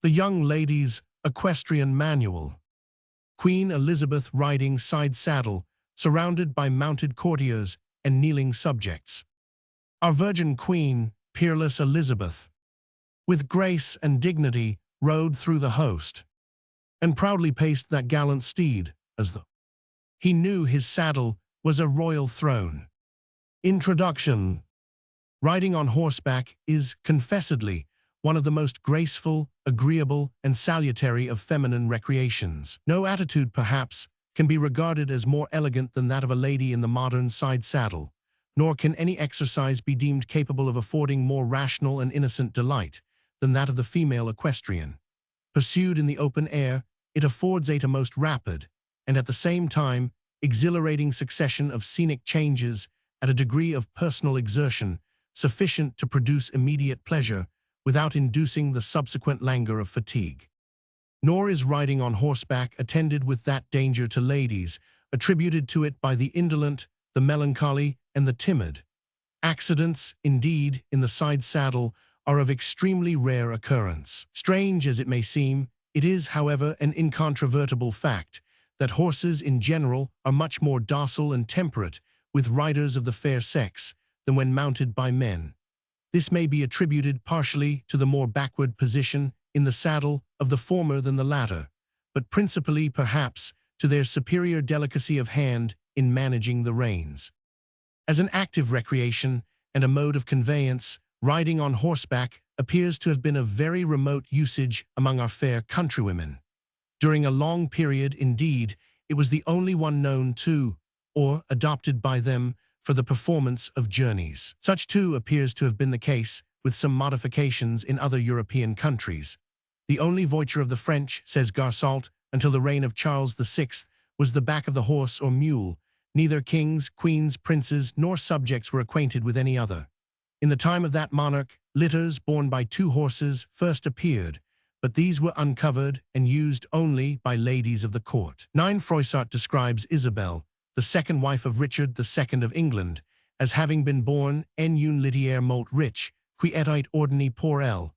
The Young Lady's Equestrian Manual. Queen Elizabeth riding side saddle, surrounded by mounted courtiers and kneeling subjects. Our Virgin Queen, peerless Elizabeth, with grace and dignity rode through the host, and proudly paced that gallant steed, as though he knew his saddle was a royal throne. Introduction. Riding on horseback is, confessedly, one of the most graceful, agreeable, and salutary of feminine recreations. No attitude, perhaps, can be regarded as more elegant than that of a lady in the modern side saddle, nor can any exercise be deemed capable of affording more rational and innocent delight than that of the female equestrian. Pursued in the open air, it affords a most rapid, and at the same time, exhilarating succession of scenic changes at a degree of personal exertion sufficient to produce immediate pleasure without inducing the subsequent languor of fatigue. Nor is riding on horseback attended with that danger to ladies, attributed to it by the indolent, the melancholy, and the timid. Accidents, indeed, in the side saddle are of extremely rare occurrence. Strange as it may seem, it is, however, an incontrovertible fact that horses in general are much more docile and temperate with riders of the fair sex than when mounted by men. This may be attributed partially to the more backward position in the saddle of the former than the latter, but principally, perhaps, to their superior delicacy of hand in managing the reins. As an active recreation and a mode of conveyance, riding on horseback appears to have been of very remote usage among our fair countrywomen. During a long period, indeed, it was the only one known to, or adopted by them, for the performance of journeys. Such, too, appears to have been the case, with some modifications in other European countries. The only voiture of the French, says Garsault, until the reign of Charles VI, was the back of the horse or mule. Neither kings, queens, princes, nor subjects were acquainted with any other. In the time of that monarch, litters borne by 2 horses first appeared, but these were uncovered and used only by ladies of the court. 9 Froissart describes Isabel, the second wife of Richard II of England, as having been born en une litière molt rich, qui était ordonnée pour elle,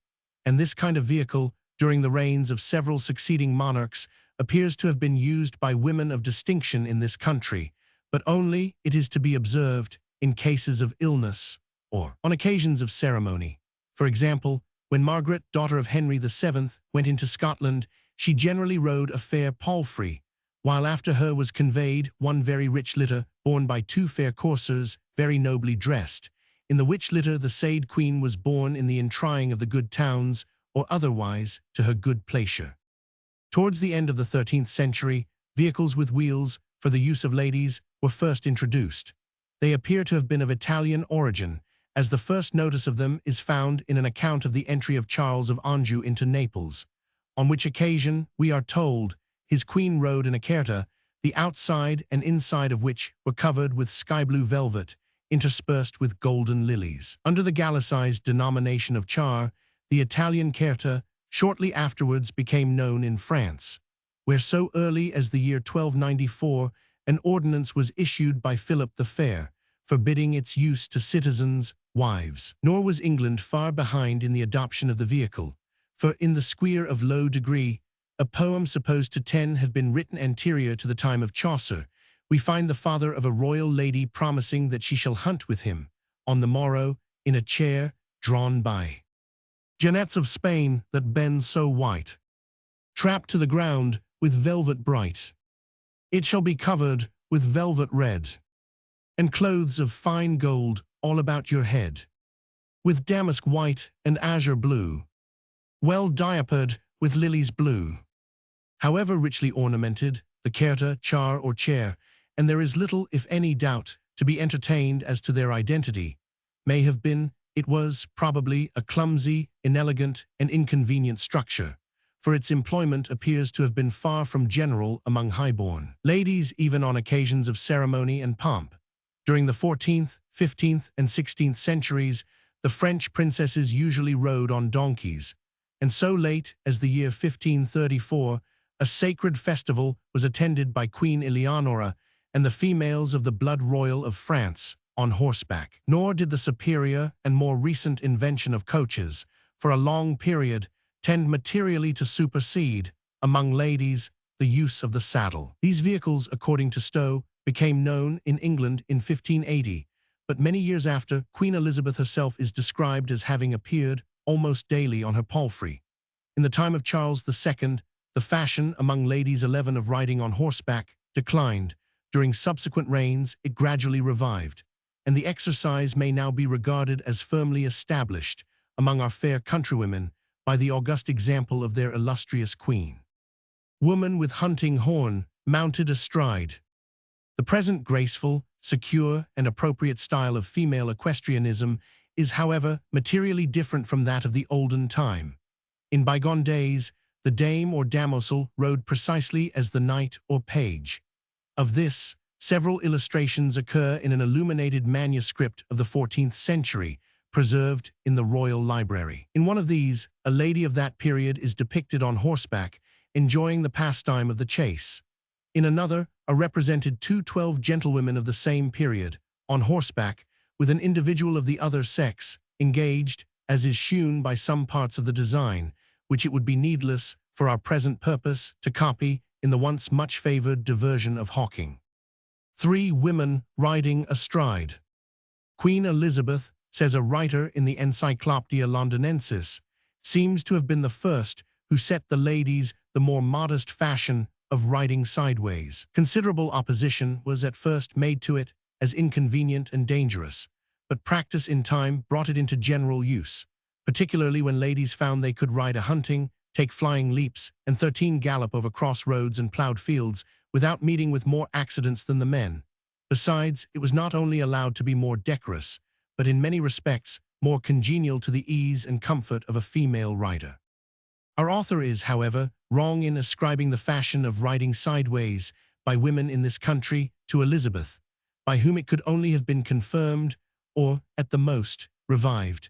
and this kind of vehicle, during the reigns of several succeeding monarchs, appears to have been used by women of distinction in this country, but only, it is to be observed, in cases of illness, or on occasions of ceremony. For example, when Margaret, daughter of Henry VII, went into Scotland, she generally rode a fair palfrey, while after her was conveyed one very rich litter, borne by 2 fair coursers, very nobly dressed, in the which litter the said queen was borne in the entrying of the good towns, or otherwise, to her good pleasure. Towards the end of the 13th century, vehicles with wheels, for the use of ladies, were first introduced. They appear to have been of Italian origin, as the first notice of them is found in an account of the entry of Charles of Anjou into Naples, on which occasion, we are told, his queen rode in a carta, the outside and inside of which were covered with sky-blue velvet, interspersed with golden lilies. Under the Gallicized denomination of char, the Italian carta shortly afterwards became known in France, where so early as the year 1294 an ordinance was issued by Philip the Fair, forbidding its use to citizens' wives. Nor was England far behind in the adoption of the vehicle, for in the Squire of Low Degree, a poem supposed to have been written anterior to the time of Chaucer, we find the father of a royal lady promising that she shall hunt with him, on the morrow, in a chair drawn by genets of Spain that bend so white, trapped to the ground with velvet bright. It shall be covered with velvet red, and clothes of fine gold all about your head, with damask white and azure blue, well diapered with lilies blue. However richly ornamented, the carta, char, or chair, and there is little, if any, doubt to be entertained as to their identity, may have been, it was, probably, a clumsy, inelegant, and inconvenient structure, for its employment appears to have been far from general among highborn ladies, even on occasions of ceremony and pomp. During the 14th, 15th, and 16th centuries, the French princesses usually rode on donkeys, and so late as the year 1534, a sacred festival was attended by Queen Eleonora and the females of the blood royal of France on horseback. Nor did the superior and more recent invention of coaches, for a long period, tend materially to supersede, among ladies, the use of the saddle. These vehicles, according to Stowe, became known in England in 1580, but many years after, Queen Elizabeth herself is described as having appeared almost daily on her palfrey. In the time of Charles II, the fashion among ladies 11 of riding on horseback declined. During subsequent reigns, it gradually revived, and the exercise may now be regarded as firmly established among our fair countrywomen by the august example of their illustrious queen. Woman with hunting horn, mounted astride. The present graceful, secure, and appropriate style of female equestrianism is, however, materially different from that of the olden time. In bygone days, the dame or damoiselle rode precisely as the knight or page. Of this, several illustrations occur in an illuminated manuscript of the 14th century, preserved in the Royal Library. In one of these, a lady of that period is depicted on horseback, enjoying the pastime of the chase. In another are represented 12 gentlewomen of the same period, on horseback, with an individual of the other sex, engaged, as is shewn by some parts of the design, which it would be needless, for our present purpose, to copy in the once much favored diversion of hawking. 3 women riding astride. Queen Elizabeth, says a writer in the Encyclopaedia Londinensis, seems to have been the first who set the ladies the more modest fashion of riding sideways. Considerable opposition was at first made to it as inconvenient and dangerous, but practice in time brought it into general use, particularly when ladies found they could ride a hunting, take flying leaps, and 13 gallop over cross-roads and plowed fields without meeting with more accidents than the men. Besides, it was not only allowed to be more decorous, but in many respects more congenial to the ease and comfort of a female rider. Our author is, however, wrong in ascribing the fashion of riding sideways by women in this country to Elizabeth, by whom it could only have been confirmed or, at the most, revived,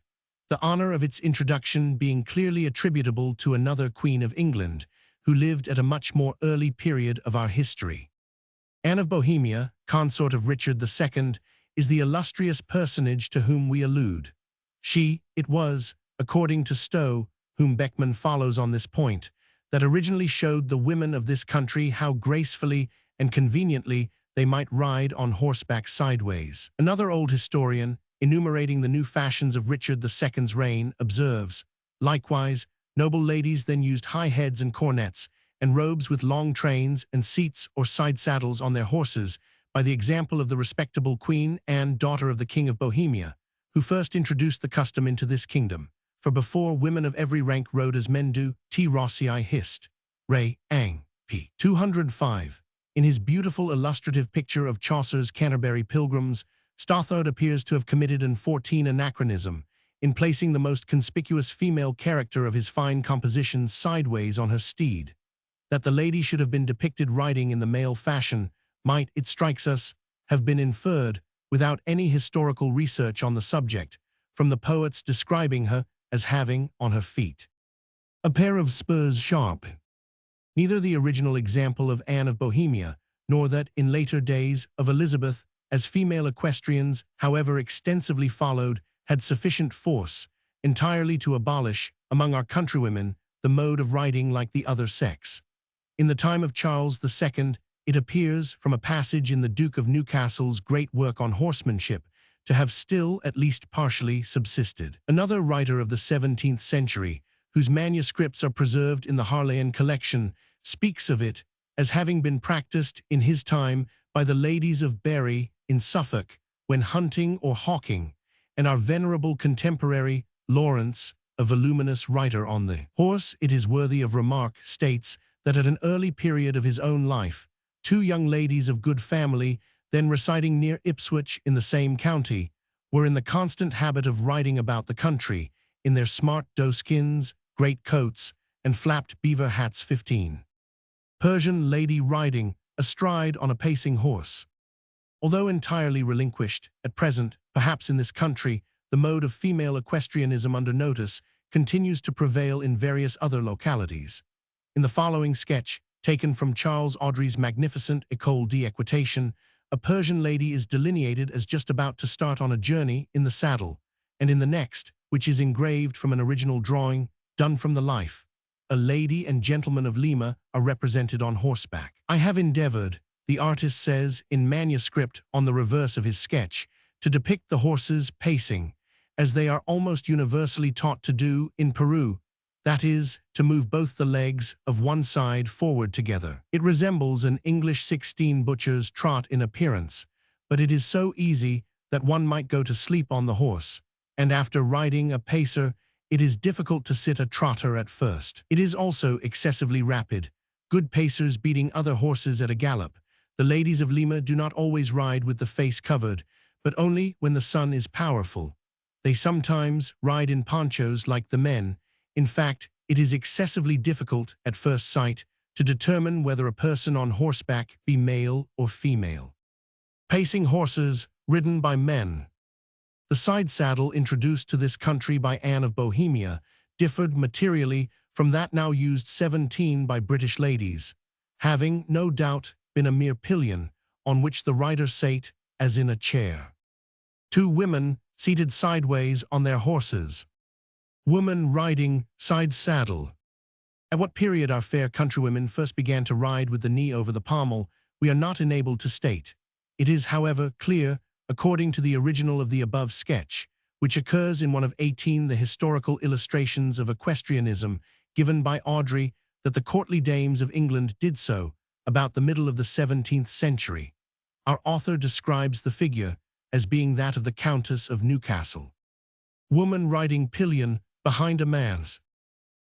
the honor of its introduction being clearly attributable to another Queen of England, who lived at a much more early period of our history. Anne of Bohemia, consort of Richard II, is the illustrious personage to whom we allude. She, it was, according to Stowe, whom Beckman follows on this point, that originally showed the women of this country how gracefully and conveniently they might ride on horseback sideways. Another old historian, enumerating the new fashions of Richard II's reign, observes, likewise, noble ladies then used high heads and cornets, and robes with long trains and seats or side saddles on their horses, by the example of the respectable Queen Anne, daughter of the King of Bohemia, who first introduced the custom into this kingdom. For before, women of every rank rode as men do. T. Rossii Hist. Ray, Ang, p. 205. In his beautiful illustrative picture of Chaucer's Canterbury Pilgrims, Stothard appears to have committed an 14 anachronism in placing the most conspicuous female character of his fine compositions sideways on her steed. That the lady should have been depicted riding in the male fashion might, it strikes us, have been inferred, without any historical research on the subject, from the poets describing her as having, on her feet, a pair of spurs sharp. Neither the original example of Anne of Bohemia, nor that, in later days, of Elizabeth, as female equestrians, however extensively followed, had sufficient force entirely to abolish, among our countrywomen, the mode of riding like the other sex. In the time of Charles II, it appears, from a passage in the Duke of Newcastle's great work on horsemanship, to have still, at least partially, subsisted. Another writer of the 17th century, whose manuscripts are preserved in the Harleian collection, speaks of it as having been practiced in his time by the ladies of Bury in Suffolk when hunting or hawking, and our venerable contemporary, Lawrence, a voluminous writer on the horse, it is worthy of remark, states that at an early period of his own life, 2 young ladies of good family, then residing near Ipswich in the same county, were in the constant habit of riding about the country, in their smart doeskins, great coats, and flapped beaver hats. 15. Persian lady riding astride on a pacing horse. Although entirely relinquished, at present, perhaps in this country, the mode of female equestrianism under notice continues to prevail in various other localities. In the following sketch, taken from Charles Audrey's magnificent École d'Équitation, a Persian lady is delineated as just about to start on a journey in the saddle, and in the next, which is engraved from an original drawing, done from the life. A lady and gentleman of Lima are represented on horseback. I have endeavored, the artist says in manuscript on the reverse of his sketch, to depict the horses pacing, as they are almost universally taught to do in Peru, that is, to move both the legs of one side forward together. It resembles an English 16 butcher's trot in appearance, but it is so easy that one might go to sleep on the horse, and after riding a pacer, it is difficult to sit a trotter at first. It is also excessively rapid, good pacers beating other horses at a gallop. The ladies of Lima do not always ride with the face covered, but only when the sun is powerful. They sometimes ride in ponchos like the men. In fact, it is excessively difficult at first sight to determine whether a person on horseback be male or female. Pacing horses ridden by men. The side saddle introduced to this country by Anne of Bohemia differed materially from that now used 17 by British ladies, having, no doubt, been a mere pillion on which the rider sate as in a chair. Two women seated sideways on their horses. Woman riding side saddle. At what period our fair countrywomen first began to ride with the knee over the pommel, we are not enabled to state. It is, however, clear, according to the original of the above sketch, which occurs in one of 18 the historical illustrations of equestrianism given by Audrey, that the courtly dames of England did so about the middle of the 17th century. Our author describes the figure as being that of the Countess of Newcastle. Woman riding pillion behind a man's.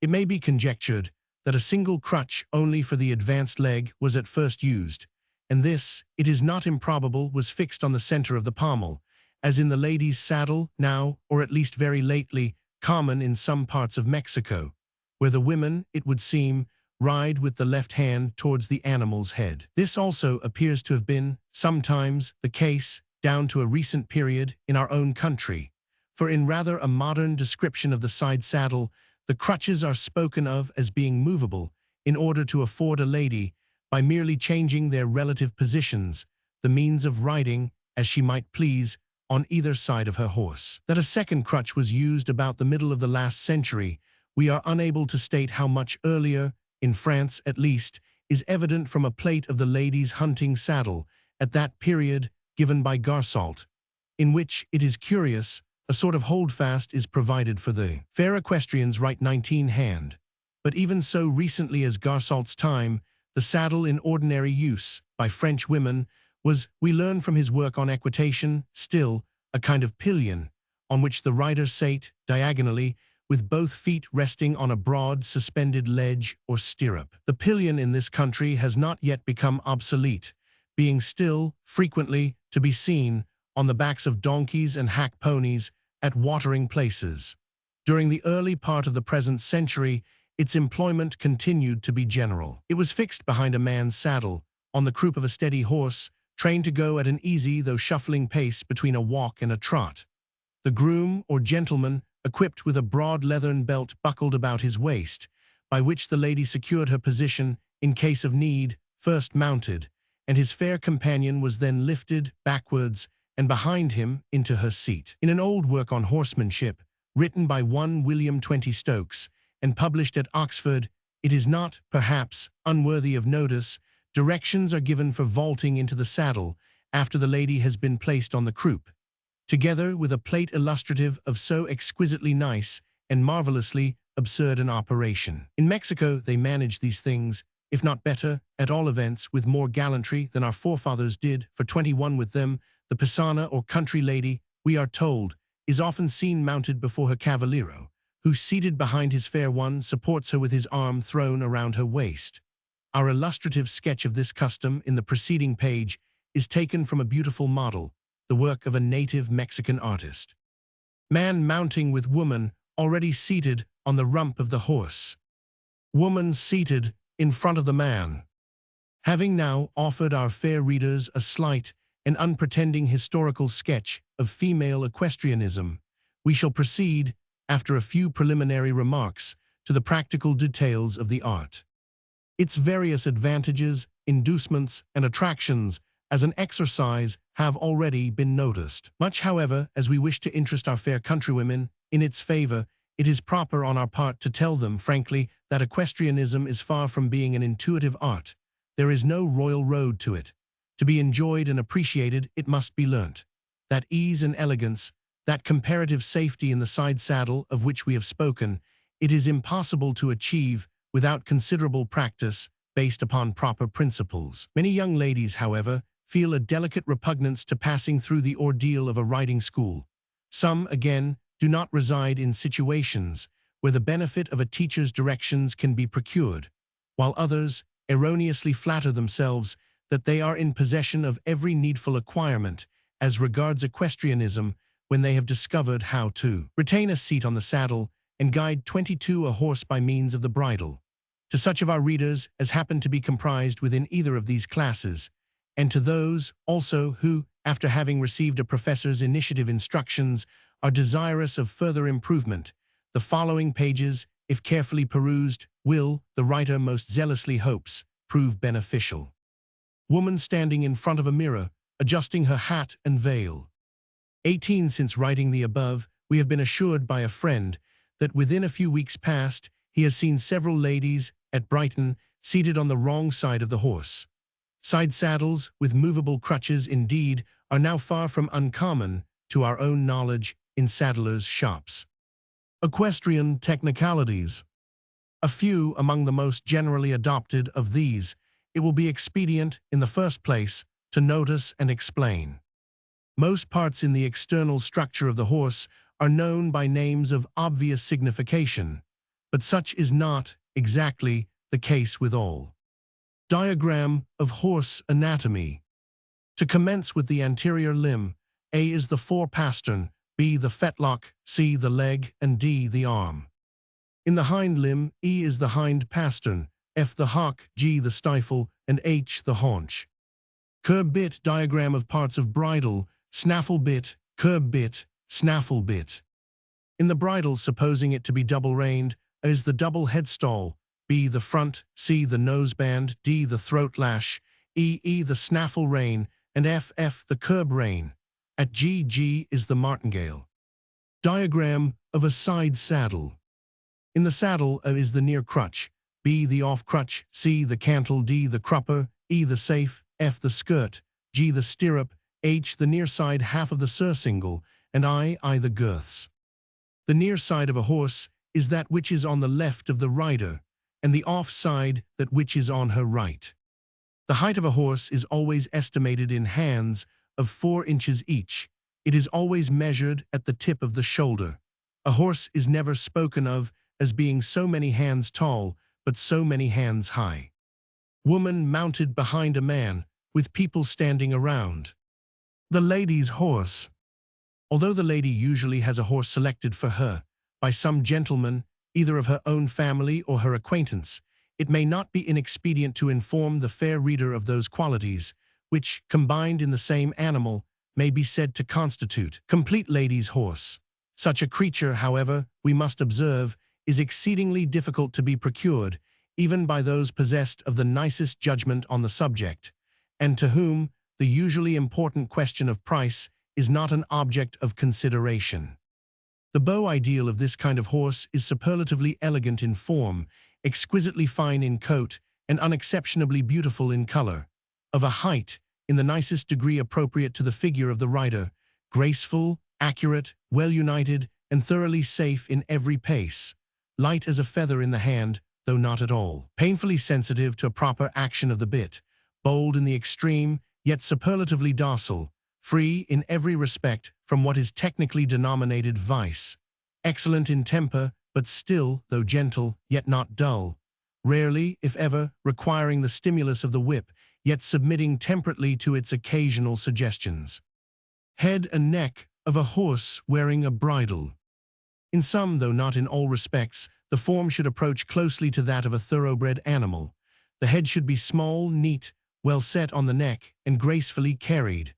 It may be conjectured that a single crutch only for the advanced leg was at first used, and this, it is not improbable, was fixed on the center of the pommel, as in the lady's saddle now, or at least very lately, common in some parts of Mexico, where the women, it would seem, ride with the left hand towards the animal's head. This also appears to have been, sometimes, the case, down to a recent period, in our own country, for in rather a modern description of the side saddle, the crutches are spoken of as being movable in order to afford a lady, by merely changing their relative positions, the means of riding, as she might please, on either side of her horse. That a second crutch was used about the middle of the last century, we are unable to state how much earlier, in France at least, is evident from a plate of the lady's hunting saddle, at that period given by Garsault, in which, it is curious, a sort of holdfast is provided for the fair equestrians right 19-hand. But even so recently as Garsault's time, the saddle in ordinary use by French women was, we learn from his work on equitation, still a kind of pillion, on which the rider sate diagonally, with both feet resting on a broad suspended ledge or stirrup. The pillion in this country has not yet become obsolete, being still, frequently, to be seen on the backs of donkeys and hack ponies at watering places. During the early part of the present century, its employment continued to be general. It was fixed behind a man's saddle, on the croup of a steady horse, trained to go at an easy though shuffling pace between a walk and a trot. The groom or gentleman, equipped with a broad leathern belt buckled about his waist, by which the lady secured her position in case of need, first mounted, and his fair companion was then lifted backwards and behind him into her seat. In an old work on horsemanship, written by one William 20 Stokes, and published at Oxford, it is not, perhaps, unworthy of notice, directions are given for vaulting into the saddle after the lady has been placed on the croup, together with a plate illustrative of so exquisitely nice and marvelously absurd an operation. In Mexico they manage these things, if not better, at all events with more gallantry than our forefathers did, for 21 with them, the pisana or country lady, we are told, is often seen mounted before her cavaliero, who, seated behind his fair one, supports her with his arm thrown around her waist. Our illustrative sketch of this custom in the preceding page is taken from a beautiful model, the work of a native Mexican artist. Man mounting with woman already seated on the rump of the horse. Woman seated in front of the man. Having now offered our fair readers a slight and unpretending historical sketch of female equestrianism, we shall proceed, after a few preliminary remarks, to the practical details of the art. Its various advantages, inducements, and attractions as an exercise have already been noticed. Much, however, as we wish to interest our fair countrywomen in its favor, it is proper on our part to tell them, frankly, that equestrianism is far from being an intuitive art. There is no royal road to it. To be enjoyed and appreciated, it must be learnt. That ease and elegance, that comparative safety in the side saddle of which we have spoken, it is impossible to achieve without considerable practice based upon proper principles. Many young ladies, however, feel a delicate repugnance to passing through the ordeal of a riding school. Some, again, do not reside in situations where the benefit of a teacher's directions can be procured, while others erroneously flatter themselves that they are in possession of every needful acquirement as regards equestrianism when they have discovered how to retain a seat on the saddle and guide 22 a horse by means of the bridle. To such of our readers as happen to be comprised within either of these classes, and to those also who, after having received a professor's initiative instructions, are desirous of further improvement, the following pages, if carefully perused, will, the writer most zealously hopes, prove beneficial. Woman standing in front of a mirror, adjusting her hat and veil. 18. Since writing the above, we have been assured by a friend that within a few weeks past he has seen several ladies at Brighton seated on the wrong side of the horse. Side saddles with movable crutches, indeed, are now far from uncommon to our own knowledge in saddlers' shops. Equestrian technicalities. A few among the most generally adopted of these it will be expedient, in the first place, to notice and explain. Most parts in the external structure of the horse are known by names of obvious signification, but such is not exactly the case with all. Diagram of horse anatomy. To commence with the anterior limb, A is the forepastern, B the fetlock, C the leg, and D the arm. In the hind limb, E is the hind pastern, F the hock, G the stifle, and H the haunch. Curb bit diagram of parts of bridle, snaffle bit, curb bit, snaffle bit. In the bridle, supposing it to be double-reined, A is the double headstall, B the front, C the noseband, D the throat lash, E the snaffle rein, and F the curb rein. At G is the martingale. Diagram of a side saddle. In the saddle, A is the near crutch, B the off crutch, C the cantle, D the crupper, E the safe, F the skirt, G the stirrup, H the near side half of the surcingle, and I the girths. The near side of a horse is that which is on the left of the rider, and the off side that which is on her right. The height of a horse is always estimated in hands of 4 inches each. It is always measured at the tip of the shoulder. A horse is never spoken of as being so many hands tall, but so many hands high. Woman mounted behind a man, with people standing around. The lady's horse. Although the lady usually has a horse selected for her by some gentleman, either of her own family or her acquaintance, it may not be inexpedient to inform the fair reader of those qualities which, combined in the same animal, may be said to constitute complete lady's horse. Such a creature, however, we must observe, is exceedingly difficult to be procured, even by those possessed of the nicest judgment on the subject, and to whom the usually important question of price is not an object of consideration. The beau ideal of this kind of horse is superlatively elegant in form, exquisitely fine in coat, and unexceptionably beautiful in color, of a height, in the nicest degree appropriate to the figure of the rider, graceful, accurate, well-united, and thoroughly safe in every pace, light as a feather in the hand, though not at all, painfully sensitive to a proper action of the bit, bold in the extreme, yet superlatively docile, free in every respect from what is technically denominated vice, excellent in temper, but still, though gentle, yet not dull, rarely, if ever, requiring the stimulus of the whip, yet submitting temperately to its occasional suggestions. Head and neck of a horse wearing a bridle. In some, though not in all respects, the form should approach closely to that of a thoroughbred animal. The head should be small, neat, well set on the neck, and gracefully carried.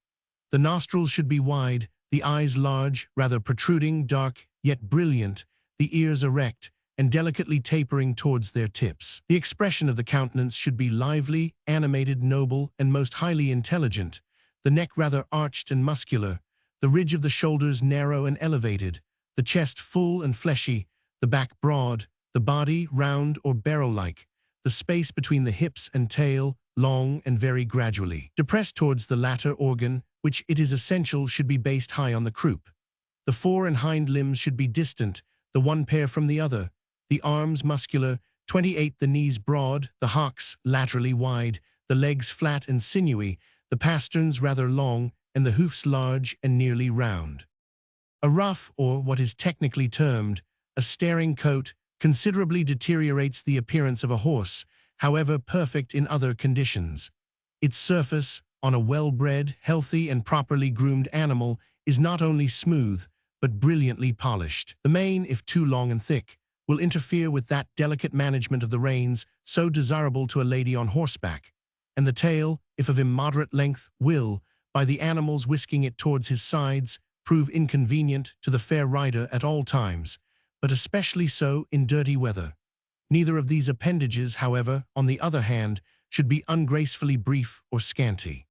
The nostrils should be wide, the eyes large, rather protruding, dark, yet brilliant, the ears erect, and delicately tapering towards their tips. The expression of the countenance should be lively, animated, noble, and most highly intelligent, the neck rather arched and muscular, the ridge of the shoulders narrow and elevated, the chest full and fleshy, the back broad, the body round or barrel-like, the space between the hips and tail long and very gradually depressed towards the latter organ, which it is essential should be based high on the croup. The fore and hind limbs should be distant, the one pair from the other, the arms muscular, 28, the knees broad, the hocks laterally wide, the legs flat and sinewy, the pasterns rather long, and the hoofs large and nearly round. A rough, or what is technically termed a staring coat, considerably deteriorates the appearance of a horse, however perfect in other conditions. Its surface, on a well-bred, healthy, and properly groomed animal, is not only smooth, but brilliantly polished. The mane, if too long and thick, will interfere with that delicate management of the reins so desirable to a lady on horseback, and the tail, if of immoderate length, will, by the animal's whisking it towards his sides, prove inconvenient to the fair rider at all times, but especially so in dirty weather. Neither of these appendages, however, on the other hand, should be ungracefully brief or scanty.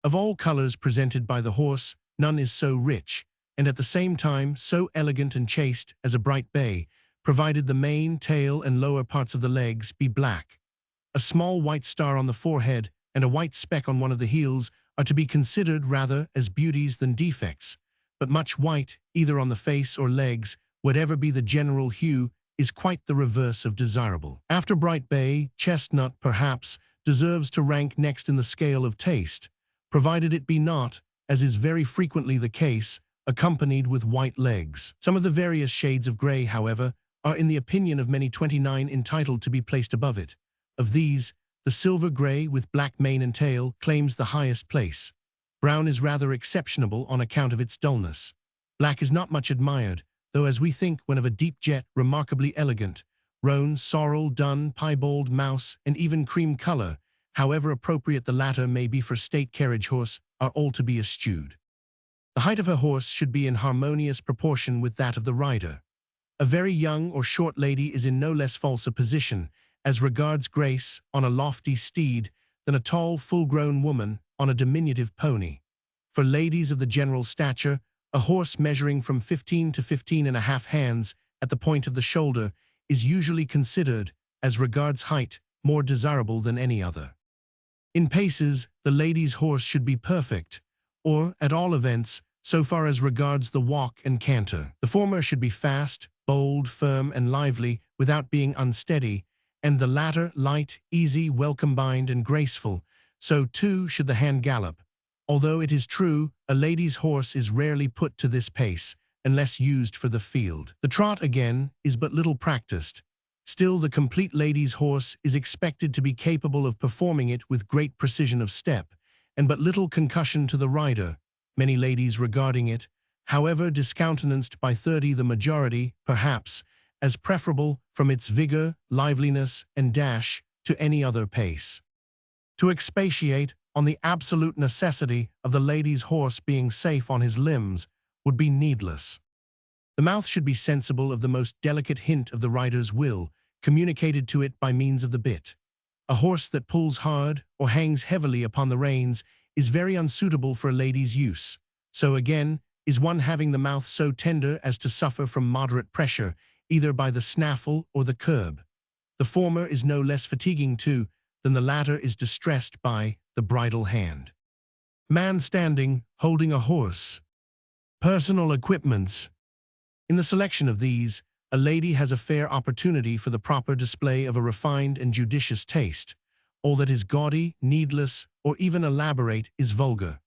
Of all colors presented by the horse, none is so rich, and at the same time so elegant and chaste as a bright bay, provided the mane, tail, and lower parts of the legs be black. A small white star on the forehead and a white speck on one of the heels are to be considered rather as beauties than defects, but much white, either on the face or legs, whatever be the general hue, is quite the reverse of desirable. After bright bay, chestnut, perhaps, deserves to rank next in the scale of taste, provided it be not, as is very frequently the case, accompanied with white legs. Some of the various shades of gray, however, are in the opinion of many 29 entitled to be placed above it. Of these, the silver gray with black mane and tail claims the highest place. Brown is rather exceptionable on account of its dullness. Black is not much admired, though as we think when of a deep jet remarkably elegant, roan, sorrel, dun, piebald, mouse, and even cream color, however appropriate the latter may be for state carriage horse, are all to be eschewed. The height of a horse should be in harmonious proportion with that of the rider. A very young or short lady is in no less false a position, as regards grace, on a lofty steed, than a tall, full-grown woman on a diminutive pony. For ladies of the general stature, a horse measuring from 15 to 15.5 hands at the point of the shoulder is usually considered, as regards height, more desirable than any other. In paces, the lady's horse should be perfect, or, at all events, so far as regards the walk and canter. The former should be fast, bold, firm, and lively, without being unsteady, and the latter light, easy, well-combined, and graceful. So, too, should the hand gallop. Although it is true, a lady's horse is rarely put to this pace, unless used for the field. The trot, again, is but little practiced. Still, the complete lady's horse is expected to be capable of performing it with great precision of step, and but little concussion to the rider, many ladies regarding it, however discountenanced by 30 the majority, perhaps, as preferable from its vigor, liveliness, and dash to any other pace. To expatiate on the absolute necessity of the lady's horse being safe on his limbs would be needless. The mouth should be sensible of the most delicate hint of the rider's will, communicated to it by means of the bit. A horse that pulls hard or hangs heavily upon the reins is very unsuitable for a lady's use. So again, is one having the mouth so tender as to suffer from moderate pressure, either by the snaffle or the curb. The former is no less fatiguing too than the latter is distressed by the bridle hand. Man standing, holding a horse. Personal equipments. In the selection of these, a lady has a fair opportunity for the proper display of a refined and judicious taste. All that is gaudy, needless, or even elaborate is vulgar.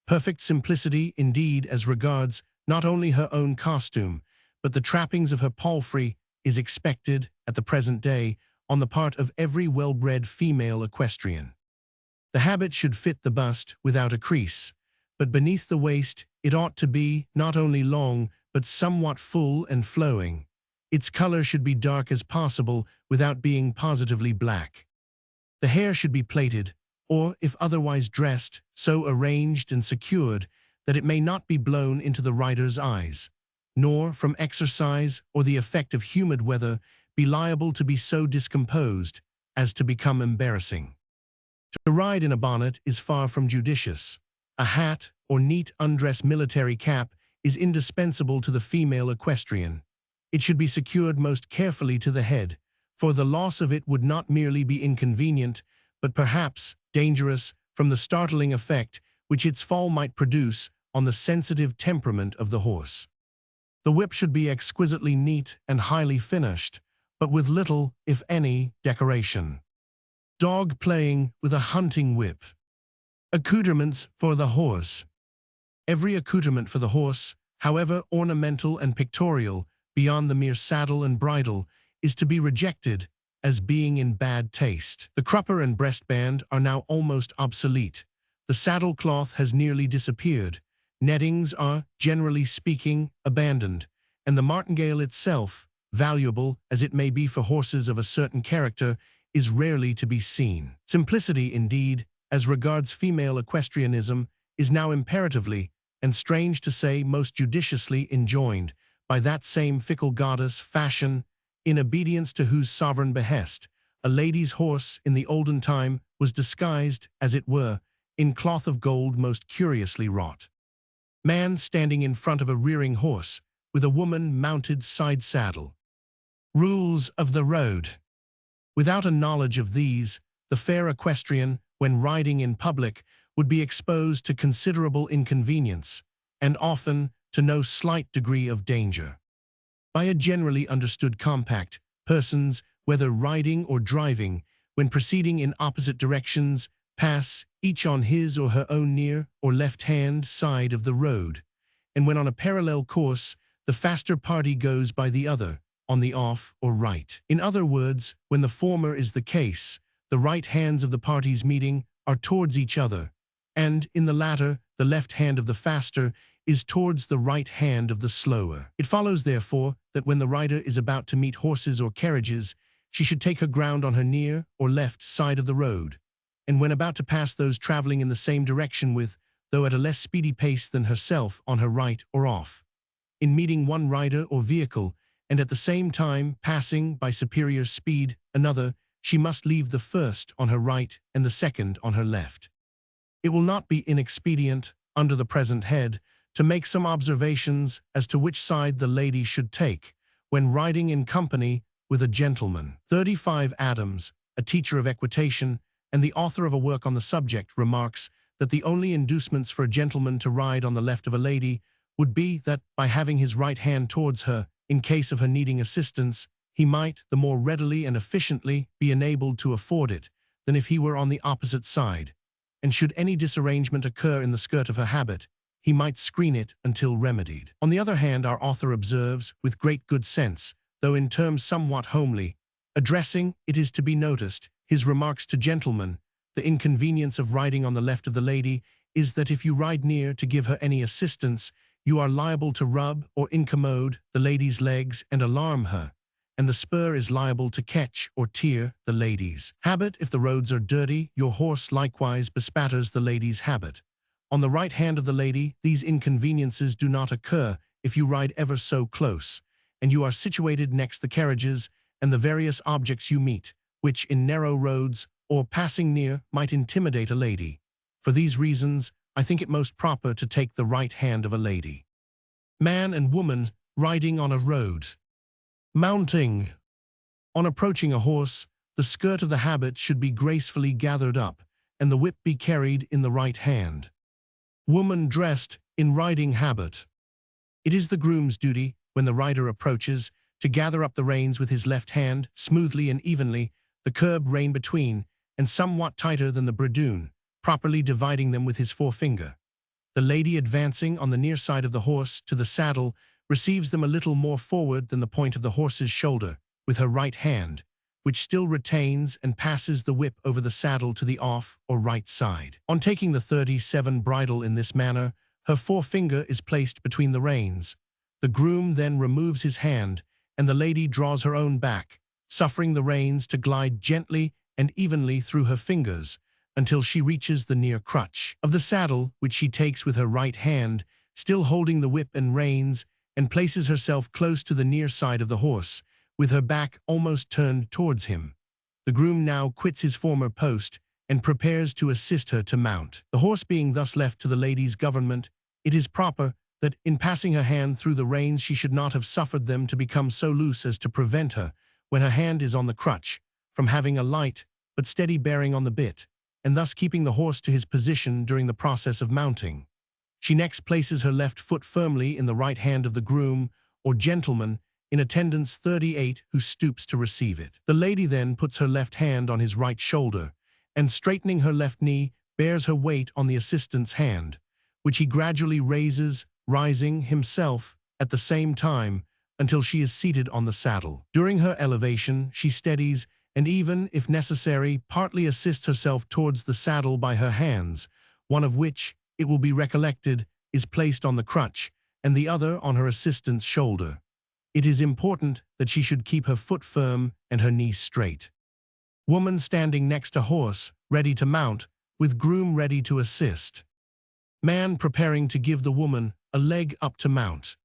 Perfect simplicity, indeed, as regards not only her own costume, but the trappings of her palfrey, is expected, at the present day, on the part of every well-bred female equestrian. The habit should fit the bust without a crease, but beneath the waist it ought to be not only long, but somewhat full and flowing. Its color should be dark as possible without being positively black. The hair should be plaited, or, if otherwise dressed, so arranged and secured that it may not be blown into the rider's eyes, nor, from exercise or the effect of humid weather, be liable to be so discomposed as to become embarrassing. To ride in a bonnet is far from judicious. A hat or neat undress military cap is indispensable to the female equestrian. It should be secured most carefully to the head, for the loss of it would not merely be inconvenient, but perhaps dangerous from the startling effect which its fall might produce on the sensitive temperament of the horse. The whip should be exquisitely neat and highly finished, but with little, if any, decoration. Dog playing with a hunting whip. Accoutrements for the horse. Every accoutrement for the horse, however ornamental and pictorial, beyond the mere saddle and bridle, is to be rejected as being in bad taste. The crupper and breastband are now almost obsolete. The saddle cloth has nearly disappeared. Nettings are, generally speaking, abandoned, and the martingale itself, valuable as it may be for horses of a certain character, is rarely to be seen. Simplicity, indeed, as regards female equestrianism, is now imperatively, and strange to say most judiciously, enjoined by that same fickle goddess, fashion, in obedience to whose sovereign behest a lady's horse in the olden time was disguised, as it were, in cloth of gold most curiously wrought. Man standing in front of a rearing horse, with a woman mounted side saddle. Rules of the road. Without a knowledge of these, the fair equestrian, when riding in public, would be exposed to considerable inconvenience, and often to no slight degree of danger. By a generally understood compact, persons, whether riding or driving, when proceeding in opposite directions, pass, each on his or her own near or left-hand side of the road, and when on a parallel course, the faster party goes by the other, on the off or right. In other words, when the former is the case, the right hands of the parties meeting are towards each other, and, in the latter, the left hand of the faster is towards the right hand of the slower. It follows, therefore, that when the rider is about to meet horses or carriages, she should take her ground on her near or left side of the road, and when about to pass those traveling in the same direction with, though at a less speedy pace than herself, on her right or off. In meeting one rider or vehicle, and at the same time passing by superior speed another, she must leave the first on her right and the second on her left. It will not be inexpedient, under the present head, to make some observations as to which side the lady should take, when riding in company with a gentleman. 35 Adams, a teacher of equitation, and the author of a work on the subject, remarks that the only inducements for a gentleman to ride on the left of a lady would be that, by having his right hand towards her, in case of her needing assistance, he might the more readily and efficiently be enabled to afford it than if he were on the opposite side, and should any disarrangement occur in the skirt of her habit, he might screen it until remedied. On the other hand, our author observes, with great good sense, though in terms somewhat homely, addressing, it is to be noticed, his remarks to gentlemen, the inconvenience of riding on the left of the lady is that if you ride near to give her any assistance, you are liable to rub or incommode the lady's legs and alarm her, and the spur is liable to catch or tear the lady's habit. If the roads are dirty, your horse likewise bespatters the lady's habit. On the right hand of the lady, these inconveniences do not occur if you ride ever so close, and you are situated next the carriages and the various objects you meet, which in narrow roads or passing near might intimidate a lady. For these reasons, I think it most proper to take the right hand of a lady. Man and woman riding on a road. Mounting. On approaching a horse, the skirt of the habit should be gracefully gathered up, and the whip be carried in the right hand. Woman dressed in riding habit. It is the groom's duty, when the rider approaches, to gather up the reins with his left hand, smoothly and evenly, the curb rein between, and somewhat tighter than the bradoon, properly dividing them with his forefinger. The lady advancing on the near side of the horse to the saddle receives them a little more forward than the point of the horse's shoulder, with her right hand, which still retains and passes the whip over the saddle to the off or right side. On taking the 37 bridle in this manner, her forefinger is placed between the reins. The groom then removes his hand, and the lady draws her own back, suffering the reins to glide gently and evenly through her fingers until she reaches the near crutch of the saddle, which she takes with her right hand, still holding the whip and reins, and places herself close to the near side of the horse, with her back almost turned towards him. The groom now quits his former post and prepares to assist her to mount. The horse being thus left to the lady's government, it is proper that in passing her hand through the reins she should not have suffered them to become so loose as to prevent her, when her hand is on the crutch, from having a light but steady bearing on the bit, and thus keeping the horse to his position during the process of mounting. She next places her left foot firmly in the right hand of the groom or gentleman in attendance 38 who stoops to receive it. The lady then puts her left hand on his right shoulder, and straightening her left knee, bears her weight on the assistant's hand, which he gradually raises, rising himself at the same time until she is seated on the saddle. During her elevation, she steadies and even, if necessary, partly assists herself towards the saddle by her hands, one of which, it will be recollected, is placed on the crutch, and the other on her assistant's shoulder. It is important that she should keep her foot firm and her knees straight. Woman standing next to horse, ready to mount, with groom ready to assist. Man preparing to give the woman a leg up to mount.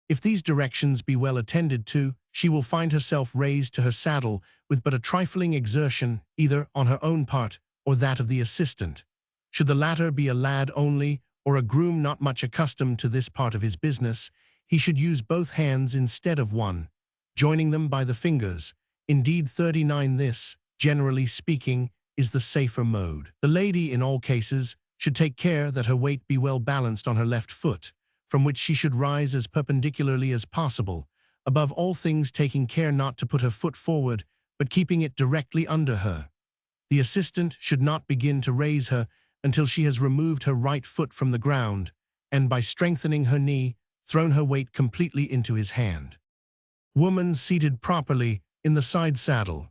If these directions be well attended to, she will find herself raised to her saddle with but a trifling exertion either on her own part or that of the assistant. Should the latter be a lad only, or a groom not much accustomed to this part of his business, he should use both hands instead of one, joining them by the fingers. Indeed, 39 this, generally speaking, is the safer mode. The lady, in all cases, should take care that her weight be well balanced on her left foot, from which she should rise as perpendicularly as possible, above all things taking care not to put her foot forward, but keeping it directly under her. The assistant should not begin to raise her until she has removed her right foot from the ground, and by strengthening her knee, thrown her weight completely into his hand. Woman seated properly in the side saddle.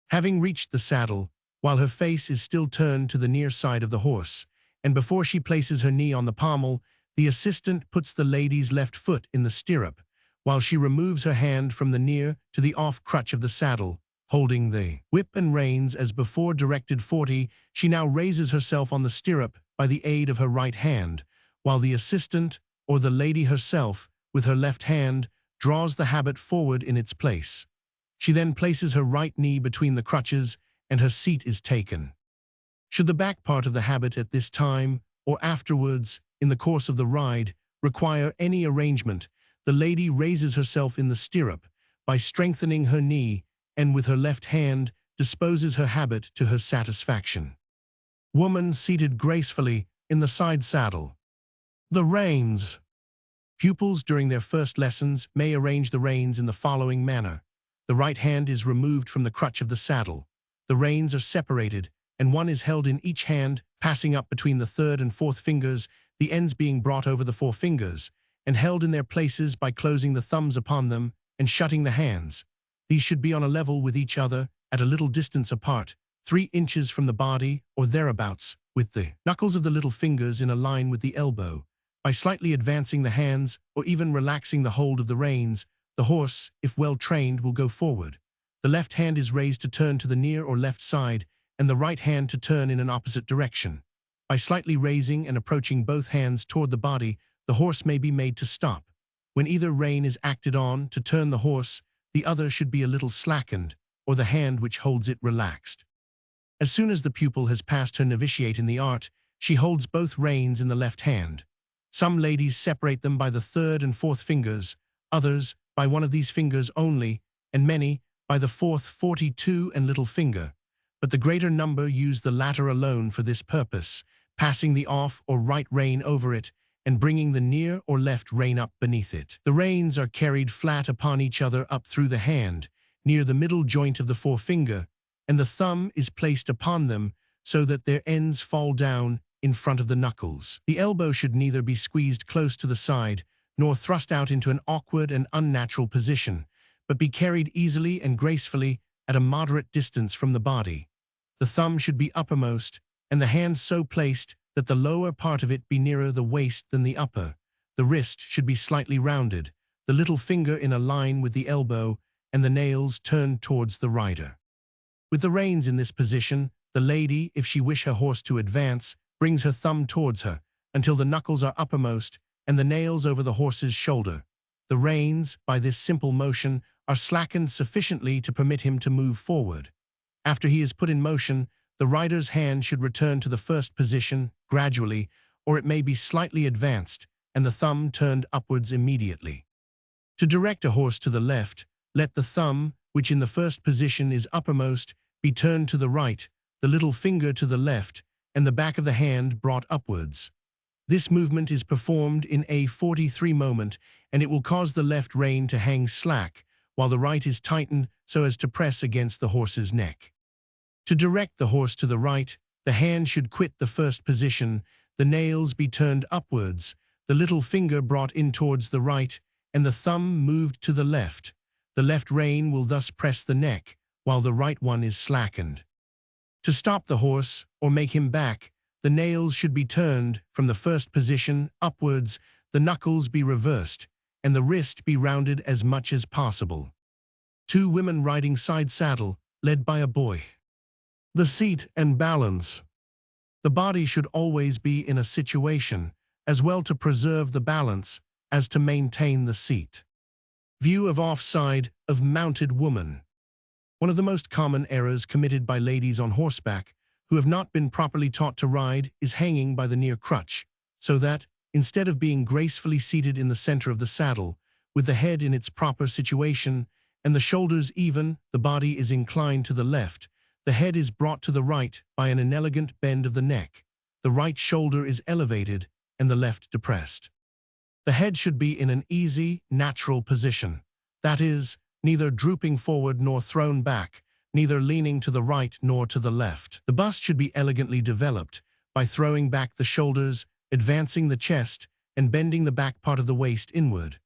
Having reached the saddle, while her face is still turned to the near side of the horse, and before she places her knee on the pommel, the assistant puts the lady's left foot in the stirrup, while she removes her hand from the near to the off crutch of the saddle, holding the whip and reins as before directed 40, she now raises herself on the stirrup by the aid of her right hand, while the assistant, or the lady herself, with her left hand, draws the habit forward in its place. She then places her right knee between the crutches, and her seat is taken. Should the back part of the habit at this time, or afterwards, in the course of the ride, require any arrangement, the lady raises herself in the stirrup by strengthening her knee, and with her left hand disposes her habit to her satisfaction. Woman seated gracefully in the side saddle. The reins. Pupils during their first lessons may arrange the reins in the following manner. The right hand is removed from the crutch of the saddle. The reins are separated, and one is held in each hand, passing up between the third and fourth fingers, the ends being brought over the four fingers, and held in their places by closing the thumbs upon them and shutting the hands. These should be on a level with each other, at a little distance apart, 3 inches from the body or thereabouts, with the knuckles of the little fingers in a line with the elbow. By slightly advancing the hands or even relaxing the hold of the reins, the horse, if well trained, will go forward. The left hand is raised to turn to the near or left side, and the right hand to turn in an opposite direction. By slightly raising and approaching both hands toward the body, the horse may be made to stop. When either rein is acted on to turn the horse, the other should be a little slackened, or the hand which holds it relaxed. As soon as the pupil has passed her novitiate in the art, she holds both reins in the left hand. Some ladies separate them by the third and fourth fingers, others by one of these fingers only, and many by the fourth, 42, and little finger. But the greater number use the latter alone for this purpose, passing the off or right rein over it, and bringing the near or left rein up beneath it. The reins are carried flat upon each other up through the hand, near the middle joint of the forefinger, and the thumb is placed upon them so that their ends fall down in front of the knuckles. The elbow should neither be squeezed close to the side, nor thrust out into an awkward and unnatural position, but be carried easily and gracefully at a moderate distance from the body. The thumb should be uppermost, and the hand so placed that the lower part of it be nearer the waist than the upper. The wrist should be slightly rounded, the little finger in a line with the elbow, and the nails turned towards the rider. With the reins in this position, the lady, if she wish her horse to advance, brings her thumb towards her, until the knuckles are uppermost, and the nails over the horse's shoulder. The reins, by this simple motion, are slackened sufficiently to permit him to move forward. After he is put in motion, the rider's hand should return to the first position, gradually, or it may be slightly advanced, and the thumb turned upwards immediately. To direct a horse to the left, let the thumb, which in the first position is uppermost, be turned to the right, the little finger to the left, and the back of the hand brought upwards. This movement is performed in a 43 moment, and it will cause the left rein to hang slack, while the right is tightened so as to press against the horse's neck. To direct the horse to the right, the hand should quit the first position, the nails be turned upwards, the little finger brought in towards the right, and the thumb moved to the left. The left rein will thus press the neck, while the right one is slackened. To stop the horse, or make him back, the nails should be turned from the first position upwards, the knuckles be reversed, and the wrist be rounded as much as possible. 2 women riding side saddle, led by a boy. The seat and balance. The body should always be in a situation, as well to preserve the balance as to maintain the seat. View of offside of mounted woman. One of the most common errors committed by ladies on horseback who have not been properly taught to ride is hanging by the near crutch, so that, instead of being gracefully seated in the center of the saddle, with the head in its proper situation and the shoulders even, the body is inclined to the left, the head is brought to the right by an inelegant bend of the neck, the right shoulder is elevated and the left depressed. The head should be in an easy, natural position, that is, neither drooping forward nor thrown back, neither leaning to the right nor to the left. The bust should be elegantly developed by throwing back the shoulders, advancing the chest, and bending the back part of the waist inward.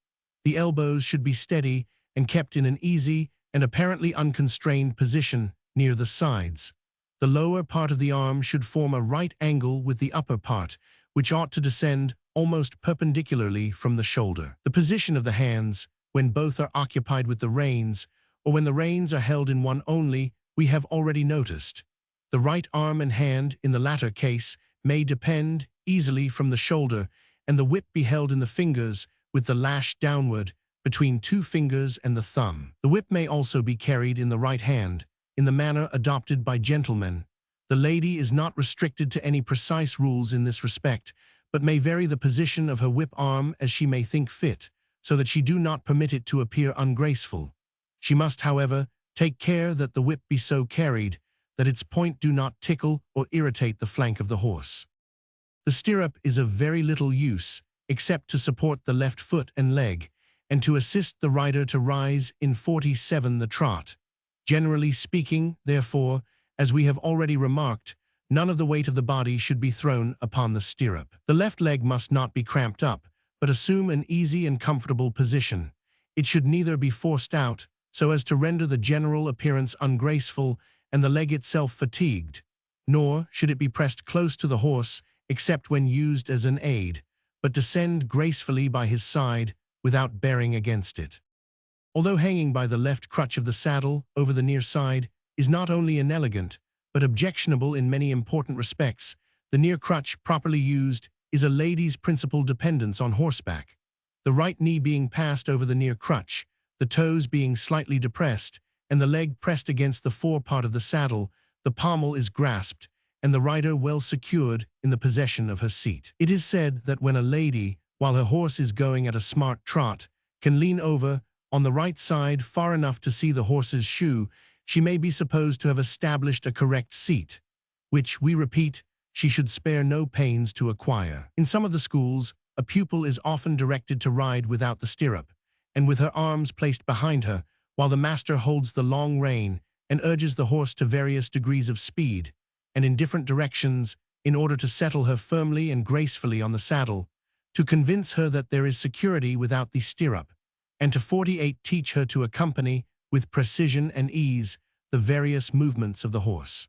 The elbows should be steady and kept in an easy and apparently unconstrained position near the sides. The lower part of the arm should form a right angle with the upper part, which ought to descend almost perpendicularly from the shoulder. The position of the hands, when both are occupied with the reins, or when the reins are held in one only, we have already noticed. The right arm and hand, in the latter case, may depend easily from the shoulder, and the whip be held in the fingers, with the lash downward, between 2 fingers and the thumb. The whip may also be carried in the right hand, in the manner adopted by gentlemen. The lady is not restricted to any precise rules in this respect, but may vary the position of her whip arm as she may think fit, so that she do not permit it to appear ungraceful. She must, however, take care that the whip be so carried that its point do not tickle or irritate the flank of the horse. The stirrup is of very little use, except to support the left foot and leg, and to assist the rider to rise in 47 the trot. Generally speaking, therefore, as we have already remarked, none of the weight of the body should be thrown upon the stirrup. The left leg must not be cramped up, but assume an easy and comfortable position. It should neither be forced out, so as to render the general appearance ungraceful and the leg itself fatigued, nor should it be pressed close to the horse except when used as an aid, but descend gracefully by his side without bearing against it. Although hanging by the left crutch of the saddle over the near side is not only inelegant, but objectionable in many important respects, the near crutch, properly used, is a lady's principal dependence on horseback. The right knee being passed over the near crutch, the toes being slightly depressed, and the leg pressed against the fore part of the saddle, the pommel is grasped, and the rider well secured in the possession of her seat. It is said that when a lady, while her horse is going at a smart trot, can lean over on the right side far enough to see the horse's shoe, she may be supposed to have established a correct seat, which, we repeat, she should spare no pains to acquire. In some of the schools, a pupil is often directed to ride without the stirrup, and with her arms placed behind her, while the master holds the long rein and urges the horse to various degrees of speed, and in different directions, in order to settle her firmly and gracefully on the saddle, to convince her that there is security without the stirrup, and to 48 teach her to accompany, with precision and ease, the various movements of the horse.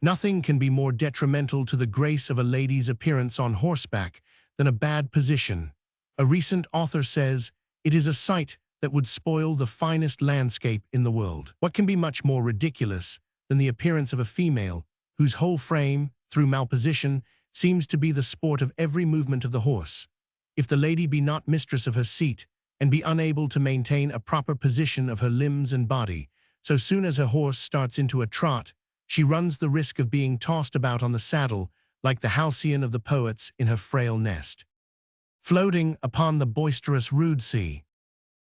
Nothing can be more detrimental to the grace of a lady's appearance on horseback than a bad position. A recent author says, "It is a sight that would spoil the finest landscape in the world." What can be much more ridiculous than the appearance of a female, whose whole frame, through malposition, seems to be the sport of every movement of the horse? If the lady be not mistress of her seat, and be unable to maintain a proper position of her limbs and body, so soon as her horse starts into a trot, she runs the risk of being tossed about on the saddle like the halcyon of the poets in her frail nest. floating upon the boisterous rude sea.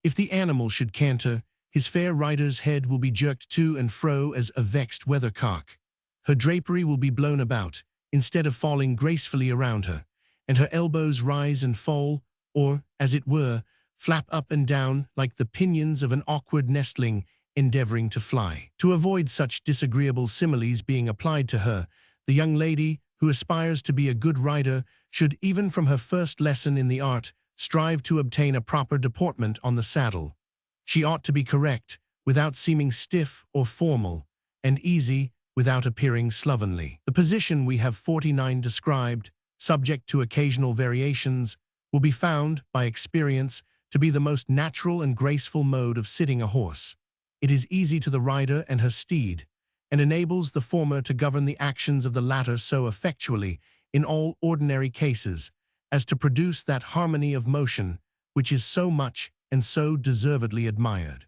If the animal should canter, his fair rider's head will be jerked to and fro as a vexed weathercock. Her drapery will be blown about, instead of falling gracefully around her, and her elbows rise and fall, or, as it were, flap up and down like the pinions of an awkward nestling endeavoring to fly. To avoid such disagreeable similes being applied to her, the young lady who aspires to be a good rider should, even from her first lesson in the art, strive to obtain a proper deportment on the saddle. She ought to be correct, without seeming stiff or formal, and easy, without appearing slovenly. The position we have 49 described, subject to occasional variations, will be found, by experience, to be the most natural and graceful mode of sitting a horse. It is easy to the rider and her steed, and enables the former to govern the actions of the latter so effectually, in all ordinary cases, as to produce that harmony of motion which is so much and so deservedly admired.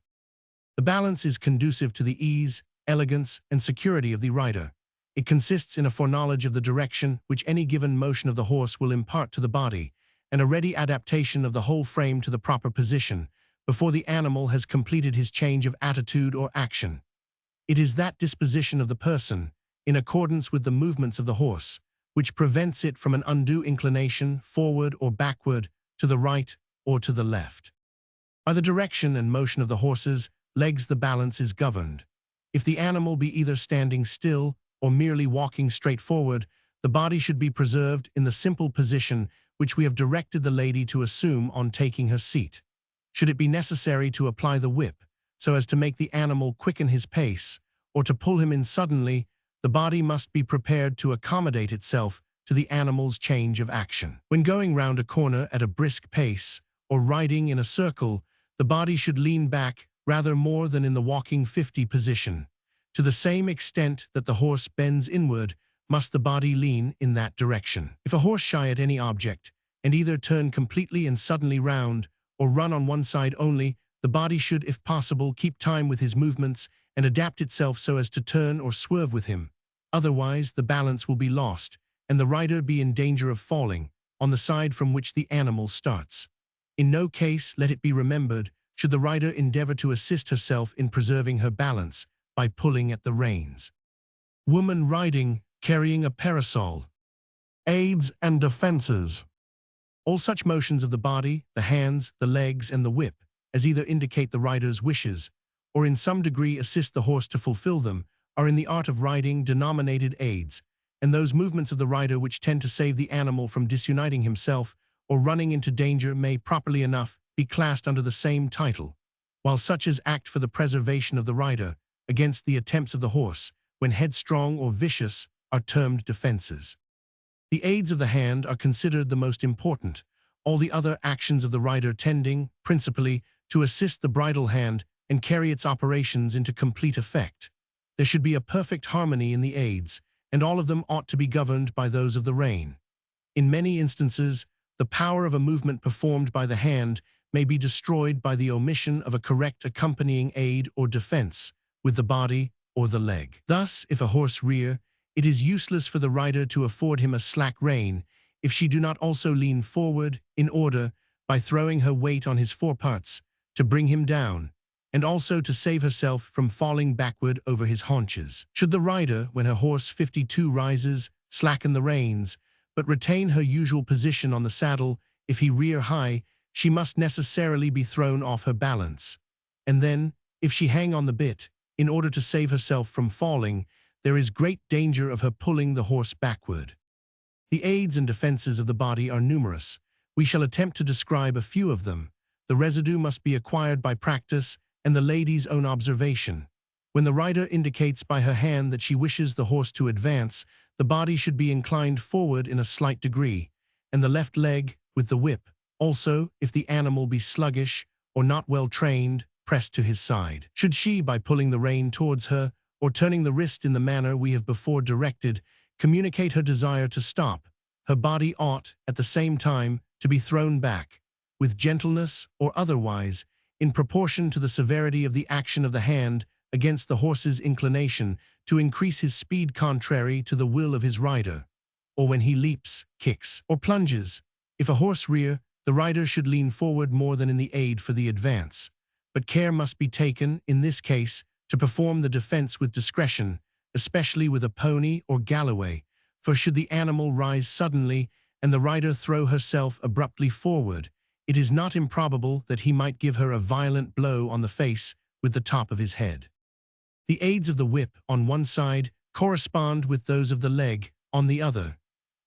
The balance is conducive to the ease, elegance, and security of the rider. It consists in a foreknowledge of the direction which any given motion of the horse will impart to the body, and a ready adaptation of the whole frame to the proper position, before the animal has completed his change of attitude or action. It is that disposition of the person, in accordance with the movements of the horse, which prevents it from an undue inclination forward or backward, to the right or to the left. By the direction and motion of the horse's legs the balance is governed. If the animal be either standing still or merely walking straight forward, the body should be preserved in the simple position which we have directed the lady to assume on taking her seat. Should it be necessary to apply the whip, so as to make the animal quicken his pace, or to pull him in suddenly, the body must be prepared to accommodate itself to the animal's change of action. When going round a corner at a brisk pace, or riding in a circle, the body should lean back rather more than in the walking 50 position. To the same extent that the horse bends inward, must the body lean in that direction. If a horse shy at any object, and either turn completely and suddenly round, or run on one side only, the body should, if possible, keep time with his movements and adapt itself so as to turn or swerve with him. Otherwise, the balance will be lost, and the rider be in danger of falling on the side from which the animal starts. In no case, let it be remembered, should the rider endeavor to assist herself in preserving her balance by pulling at the reins. Woman riding, carrying a parasol. Aids and defenses. All such motions of the body, the hands, the legs, and the whip, as either indicate the rider's wishes, or in some degree assist the horse to fulfill them, are in the art of riding denominated aids, and those movements of the rider which tend to save the animal from disuniting himself or running into danger may, properly enough, be classed under the same title, while such as act for the preservation of the rider against the attempts of the horse, when headstrong or vicious, are termed defenses. The aids of the hand are considered the most important, all the other actions of the rider tending, principally, to assist the bridle hand and carry its operations into complete effect. There should be a perfect harmony in the aids, and all of them ought to be governed by those of the rein. In many instances, the power of a movement performed by the hand may be destroyed by the omission of a correct accompanying aid or defense with the body or the leg. Thus, if a horse rear, it is useless for the rider to afford him a slack rein if she do not also lean forward in order, by throwing her weight on his foreparts, to bring him down, and also to save herself from falling backward over his haunches. Should the rider, when her horse 52 rises, slacken the reins, but retain her usual position on the saddle, if he rear high, she must necessarily be thrown off her balance. And then, if she hang on the bit, in order to save herself from falling, there is great danger of her pulling the horse backward. The aids and defenses of the body are numerous. We shall attempt to describe a few of them. The residue must be acquired by practice and the lady's own observation. When the rider indicates by her hand that she wishes the horse to advance, the body should be inclined forward in a slight degree, and the left leg, with the whip, also, if the animal be sluggish or not well trained, pressed to his side. Should she, by pulling the rein towards her, or turning the wrist in the manner we have before directed, communicate her desire to stop, her body ought, at the same time, to be thrown back, with gentleness or otherwise, in proportion to the severity of the action of the hand against the horse's inclination to increase his speed contrary to the will of his rider, or when he leaps, kicks, or plunges. If a horse rear, the rider should lean forward more than in the aid for the advance. But care must be taken, in this case, to perform the defense with discretion, especially with a pony or galloway, for should the animal rise suddenly and the rider throw herself abruptly forward, it is not improbable that he might give her a violent blow on the face with the top of his head. The aids of the whip on one side correspond with those of the leg on the other.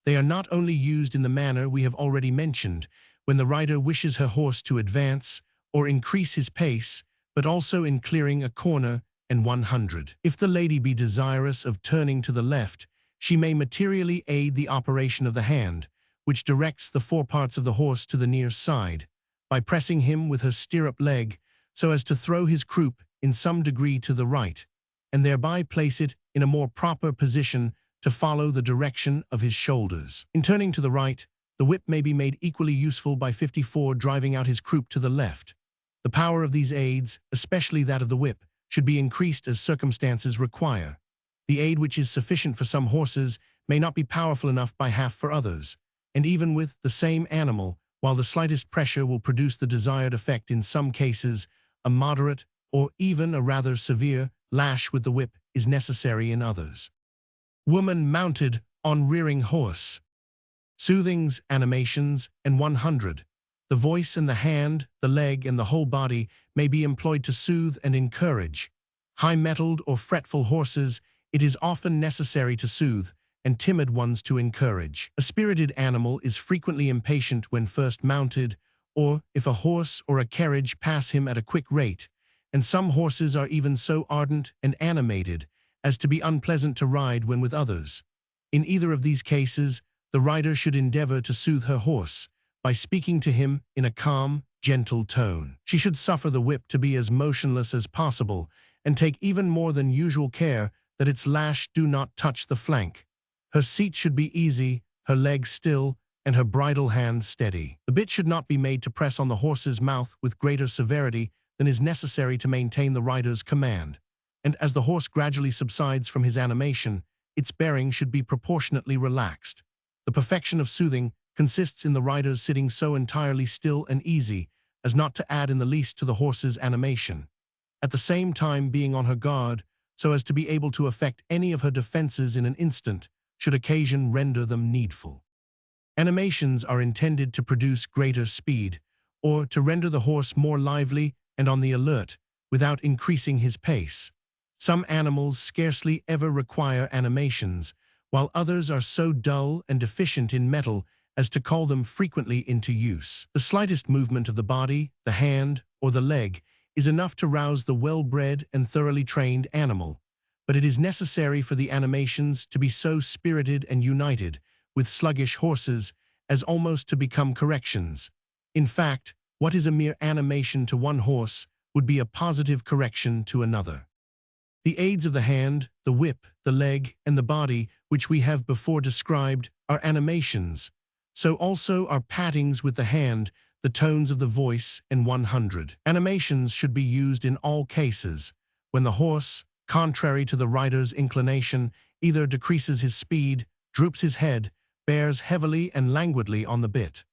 They are not only used in the manner we have already mentioned, when the rider wishes her horse to advance or increase his pace, but also in clearing a corner and 100. If the lady be desirous of turning to the left, she may materially aid the operation of the hand, which directs the foreparts of the horse to the near side, by pressing him with her stirrup leg so as to throw his croup in some degree to the right, and thereby place it in a more proper position to follow the direction of his shoulders. In turning to the right, the whip may be made equally useful by 54 driving out his croup to the left. The power of these aids, especially that of the whip, should be increased as circumstances require. The aid which is sufficient for some horses may not be powerful enough by half for others, and even with the same animal, while the slightest pressure will produce the desired effect in some cases, a moderate or even a rather severe lash with the whip is necessary in others. Woman mounted on rearing horse. Soothings, animations, and 100. The voice and the hand, the leg and the whole body may be employed to soothe and encourage. High-mettled or fretful horses, it is often necessary to soothe, and timid ones to encourage. A spirited animal is frequently impatient when first mounted, or if a horse or a carriage pass him at a quick rate, and some horses are even so ardent and animated as to be unpleasant to ride when with others. In either of these cases, the rider should endeavor to soothe her horse by speaking to him in a calm, gentle tone. She should suffer the whip to be as motionless as possible and take even more than usual care that its lash do not touch the flank. Her seat should be easy, her legs still, and her bridle hand steady. The bit should not be made to press on the horse's mouth with greater severity than is necessary to maintain the rider's command. And as the horse gradually subsides from his animation, its bearing should be proportionately relaxed. The perfection of soothing consists in the rider's sitting so entirely still and easy as not to add in the least to the horse's animation, at the same time being on her guard so as to be able to effect any of her defenses in an instant, should occasion render them needful. Animations are intended to produce greater speed, or to render the horse more lively and on the alert, without increasing his pace. Some animals scarcely ever require animations, while others are so dull and deficient in mettle as to call them frequently into use. The slightest movement of the body, the hand, or the leg is enough to rouse the well-bred and thoroughly trained animal, but it is necessary for the animations to be so spirited and united with sluggish horses as almost to become corrections. In fact, what is a mere animation to one horse would be a positive correction to another. The aids of the hand, the whip, the leg, and the body, which we have before described, are animations. So also are pattings with the hand, the tones of the voice, and 100. Animations should be used in all cases, when the horse, contrary to the rider's inclination, either decreases his speed, droops his head, bears heavily and languidly on the bit,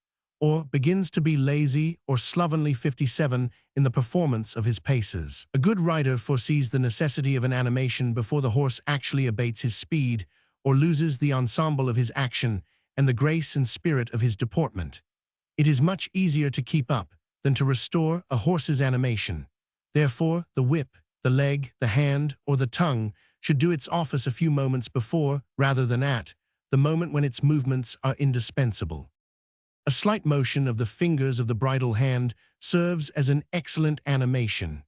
or begins to be lazy or slovenly 57 in the performance of his paces. A good rider foresees the necessity of an animation before the horse actually abates his speed or loses the ensemble of his action and the grace and spirit of his deportment. It is much easier to keep up than to restore a horse's animation. Therefore, the whip, the leg, the hand, or the tongue should do its office a few moments before, rather than at, the moment when its movements are indispensable. A slight motion of the fingers of the bridle hand serves as an excellent animation.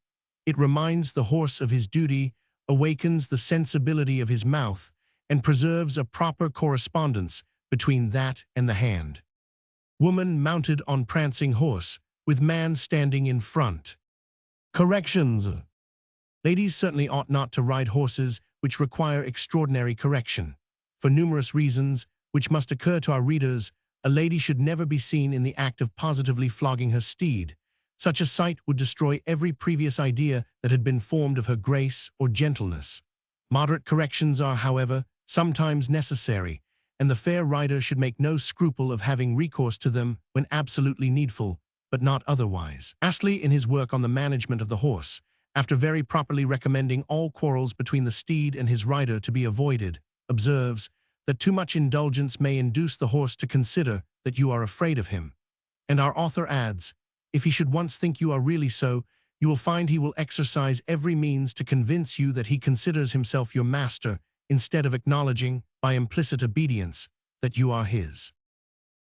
It reminds the horse of his duty, awakens the sensibility of his mouth, and preserves a proper correspondence between that and the hand. Woman mounted on prancing horse, with man standing in front. Corrections. Ladies certainly ought not to ride horses which require extraordinary correction. For numerous reasons, which must occur to our readers, a lady should never be seen in the act of positively flogging her steed. Such a sight would destroy every previous idea that had been formed of her grace or gentleness. Moderate corrections are, however, sometimes necessary, and the fair rider should make no scruple of having recourse to them when absolutely needful, but not otherwise. Astley, in his work on the management of the horse, after very properly recommending all quarrels between the steed and his rider to be avoided, observes that too much indulgence may induce the horse to consider that you are afraid of him. And our author adds, if he should once think you are really so, you will find he will exercise every means to convince you that he considers himself your master, instead of acknowledging, by implicit obedience, that you are his.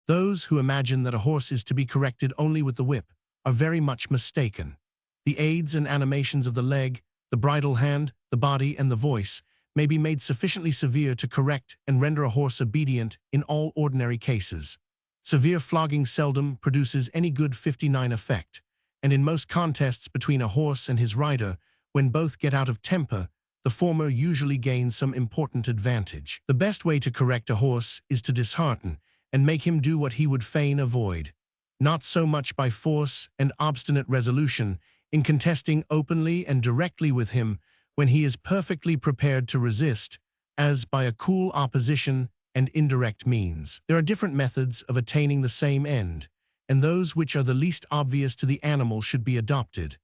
Those who imagine that a horse is to be corrected only with the whip are very much mistaken. The aids and animations of the leg, the bridle hand, the body, and the voice may be made sufficiently severe to correct and render a horse obedient in all ordinary cases. Severe flogging seldom produces any good 59 effect, and in most contests between a horse and his rider, when both get out of temper, the former usually gains some important advantage. The best way to correct a horse is to dishearten and make him do what he would fain avoid, not so much by force and obstinate resolution in contesting openly and directly with him when he is perfectly prepared to resist, as by a cool opposition and indirect means. There are different methods of attaining the same end, and those which are the least obvious to the animal should be adopted.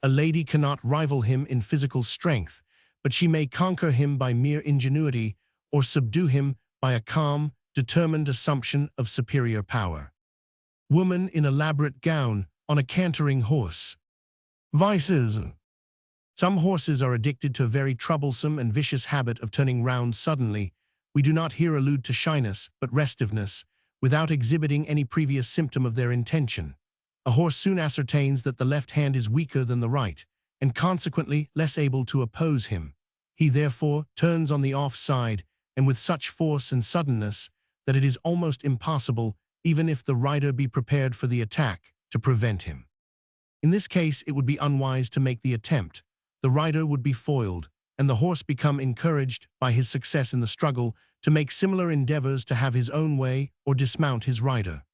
A lady cannot rival him in physical strength, but she may conquer him by mere ingenuity or subdue him by a calm, determined assumption of superior power. Woman in elaborate gown on a cantering horse. Vices. Some horses are addicted to a very troublesome and vicious habit of turning round suddenly. We do not here allude to shyness, but restiveness, without exhibiting any previous symptom of their intention. A horse soon ascertains that the left hand is weaker than the right, and consequently less able to oppose him. He therefore turns on the off side, and with such force and suddenness that it is almost impossible, even if the rider be prepared for the attack, to prevent him. In this case, it would be unwise to make the attempt. The rider would be foiled, and the horse become encouraged by his success in the struggle to make similar endeavors to have his own way or dismount his rider.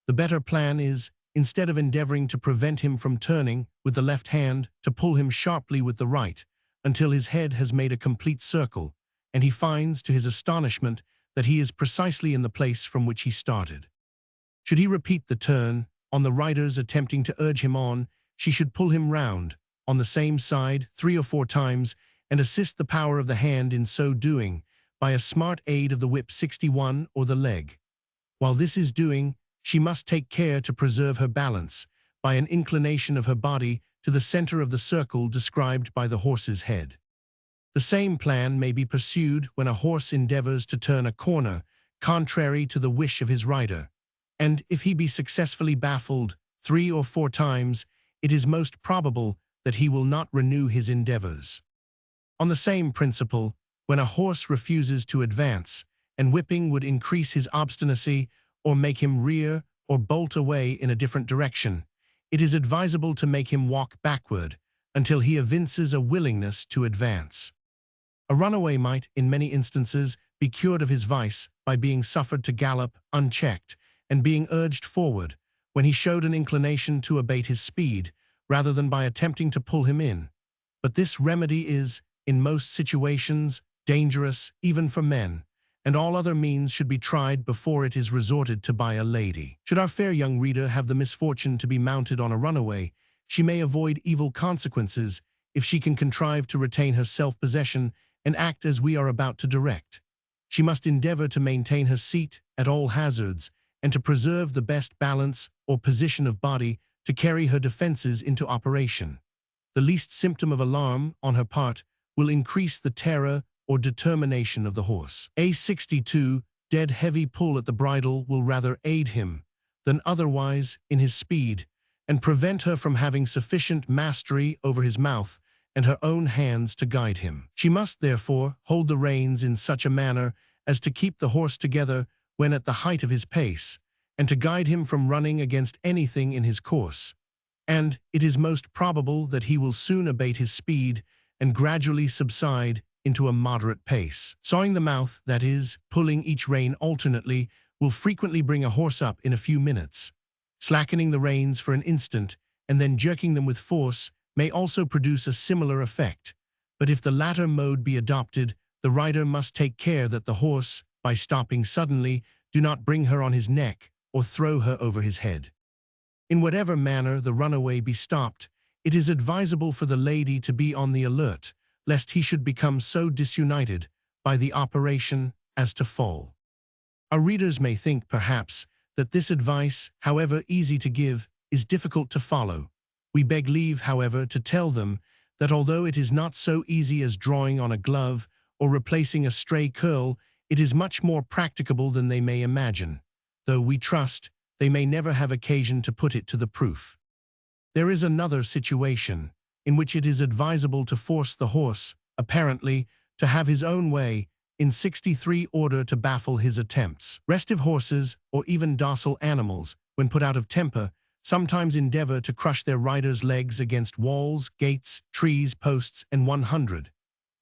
The better plan is, instead of endeavoring to prevent him from turning with the left hand, to pull him sharply with the right, until his head has made a complete circle, and he finds, to his astonishment, that he is precisely in the place from which he started. Should he repeat the turn, on the rider's attempting to urge him on, she should pull him round, on the same side, 3 or 4 times, and assist the power of the hand in so doing, by a smart aid of the whip 61 or the leg. While this is doing, she must take care to preserve her balance, by an inclination of her body to the center of the circle described by the horse's head. The same plan may be pursued when a horse endeavors to turn a corner, contrary to the wish of his rider, and if he be successfully baffled 3 or 4 times, it is most probable that he will not renew his endeavors. On the same principle, when a horse refuses to advance, and whipping would increase his obstinacy or make him rear or bolt away in a different direction, it is advisable to make him walk backward until he evinces a willingness to advance. A runaway might, in many instances, be cured of his vice by being suffered to gallop unchecked and being urged forward when he showed an inclination to abate his speed, rather than by attempting to pull him in. But this remedy is, in most situations, dangerous even for men, and all other means should be tried before it is resorted to by a lady. Should our fair young reader have the misfortune to be mounted on a runaway, she may avoid evil consequences if she can contrive to retain her self-possession and act as we are about to direct. She must endeavor to maintain her seat at all hazards, and to preserve the best balance or position of body to carry her defenses into operation. The least symptom of alarm on her part will increase the terror or determination of the horse. A 62, dead heavy pull at the bridle will rather aid him than otherwise in his speed, and prevent her from having sufficient mastery over his mouth and her own hands to guide him. She must, therefore, hold the reins in such a manner as to keep the horse together when at the height of his pace, and to guide him from running against anything in his course. And it is most probable that he will soon abate his speed and gradually subside into a moderate pace. Sawing the mouth, that is, pulling each rein alternately, will frequently bring a horse up in a few minutes. Slackening the reins for an instant and then jerking them with force may also produce a similar effect, but if the latter mode be adopted, the rider must take care that the horse, By stopping suddenly, do not bring her on his neck or throw her over his head. In whatever manner the runaway be stopped, it is advisable for the lady to be on the alert, lest he should become so disunited by the operation as to fall. Our readers may think, perhaps, that this advice, however easy to give, is difficult to follow. We beg leave, however, to tell them that although it is not so easy as drawing on a glove or replacing a stray curl, it is much more practicable than they may imagine, though we trust they may never have occasion to put it to the proof. There is another situation in which it is advisable to force the horse, apparently, to have his own way, in 63 order to baffle his attempts. Restive horses, or even docile animals, when put out of temper, sometimes endeavor to crush their riders' legs against walls, gates, trees, posts, and 100.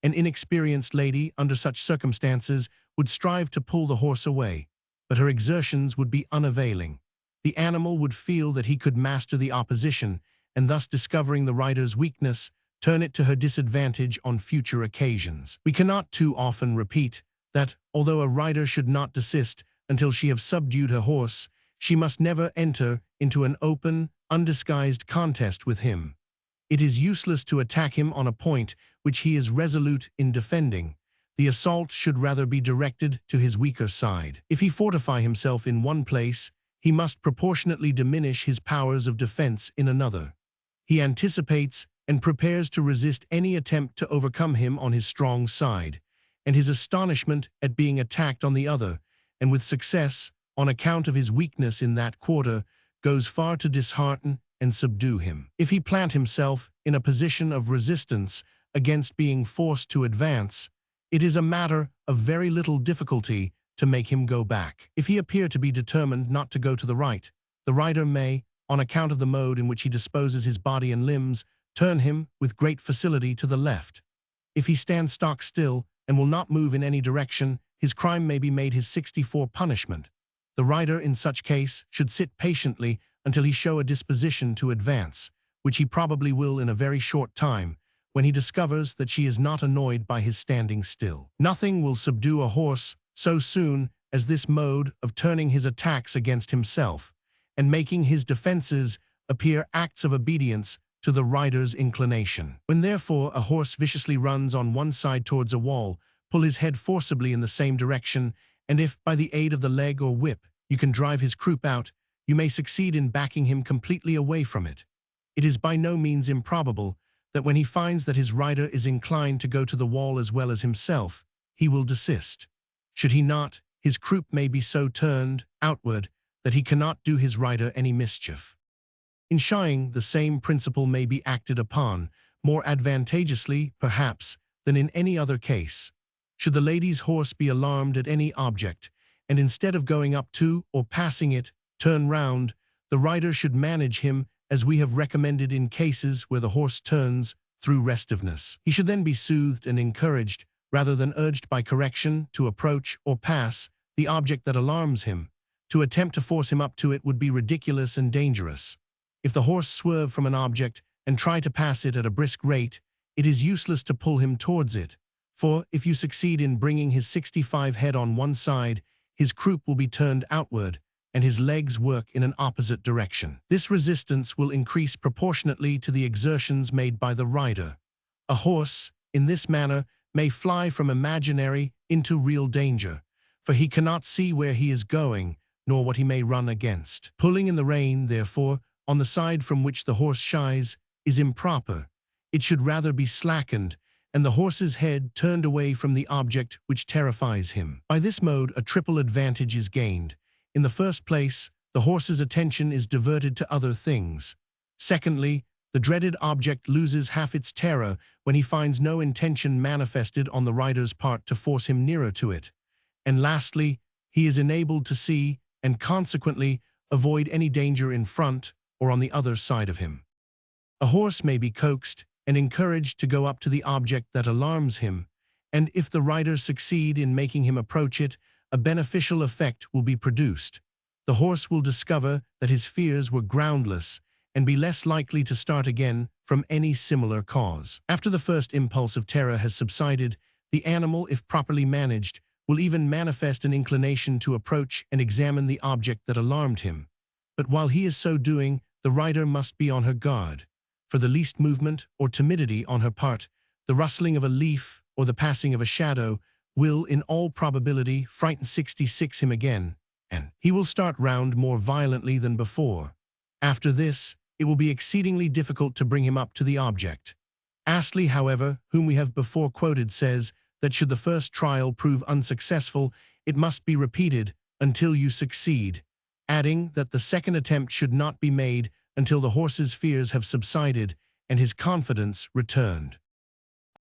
An inexperienced lady, under such circumstances, would strive to pull the horse away, but her exertions would be unavailing. The animal would feel that he could master the opposition, and thus discovering the rider's weakness, turn it to her disadvantage on future occasions. We cannot too often repeat that, although a rider should not desist until she have subdued her horse, she must never enter into an open, undisguised contest with him. It is useless to attack him on a point which he is resolute in defending. The assault should rather be directed to his weaker side. If he fortify himself in one place, he must proportionately diminish his powers of defense in another. He anticipates and prepares to resist any attempt to overcome him on his strong side, and his astonishment at being attacked on the other, and with success, on account of his weakness in that quarter, goes far to dishearten and subdue him. If he plant himself in a position of resistance against being forced to advance, it is a matter of very little difficulty to make him go back. If he appear to be determined not to go to the right, the rider may, on account of the mode in which he disposes his body and limbs, turn him with great facility to the left. If he stands stock still and will not move in any direction, his crime may be made his 64 punishment. The rider in such case should sit patiently until he show a disposition to advance, which he probably will in a very short time, when he discovers that she is not annoyed by his standing still. Nothing will subdue a horse so soon as this mode of turning his attacks against himself, and making his defenses appear acts of obedience to the rider's inclination. When therefore a horse viciously runs on one side towards a wall, pull his head forcibly in the same direction, and if, by the aid of the leg or whip, you can drive his croup out, you may succeed in backing him completely away from it. It is by no means improbable that when he finds that his rider is inclined to go to the wall as well as himself, he will desist. Should he not, his croup may be so turned outward that he cannot do his rider any mischief. In shying, the same principle may be acted upon, more advantageously, perhaps, than in any other case. Should the lady's horse be alarmed at any object, and instead of going up to or passing it, turn round, the rider should manage him as we have recommended in cases where the horse turns through restiveness. He should then be soothed and encouraged, rather than urged by correction to approach or pass the object that alarms him. To attempt to force him up to it would be ridiculous and dangerous. If the horse swerve from an object and try to pass it at a brisk rate, it is useless to pull him towards it, for if you succeed in bringing his 65 head on one side, his croup will be turned outward, and his legs work in an opposite direction. This resistance will increase proportionately to the exertions made by the rider. A horse, in this manner, may fly from imaginary into real danger, for he cannot see where he is going, nor what he may run against. Pulling in the rein, therefore, on the side from which the horse shies, is improper. It should rather be slackened, and the horse's head turned away from the object which terrifies him. By this mode, a triple advantage is gained. In the first place, the horse's attention is diverted to other things. Secondly, the dreaded object loses half its terror when he finds no intention manifested on the rider's part to force him nearer to it. And lastly, he is enabled to see, and consequently avoid any danger in front or on the other side of him. A horse may be coaxed and encouraged to go up to the object that alarms him, and if the rider succeed in making him approach it, a beneficial effect will be produced. The horse will discover that his fears were groundless and be less likely to start again from any similar cause. After the first impulse of terror has subsided, the animal, if properly managed, will even manifest an inclination to approach and examine the object that alarmed him. But while he is so doing, the rider must be on her guard. For the least movement or timidity on her part, the rustling of a leaf or the passing of a shadow will, in all probability, frighten 66 him again, and he will start round more violently than before. After this, it will be exceedingly difficult to bring him up to the object. Astley, however, whom we have before quoted, says that should the first trial prove unsuccessful, it must be repeated until you succeed, adding that the second attempt should not be made until the horse's fears have subsided and his confidence returned.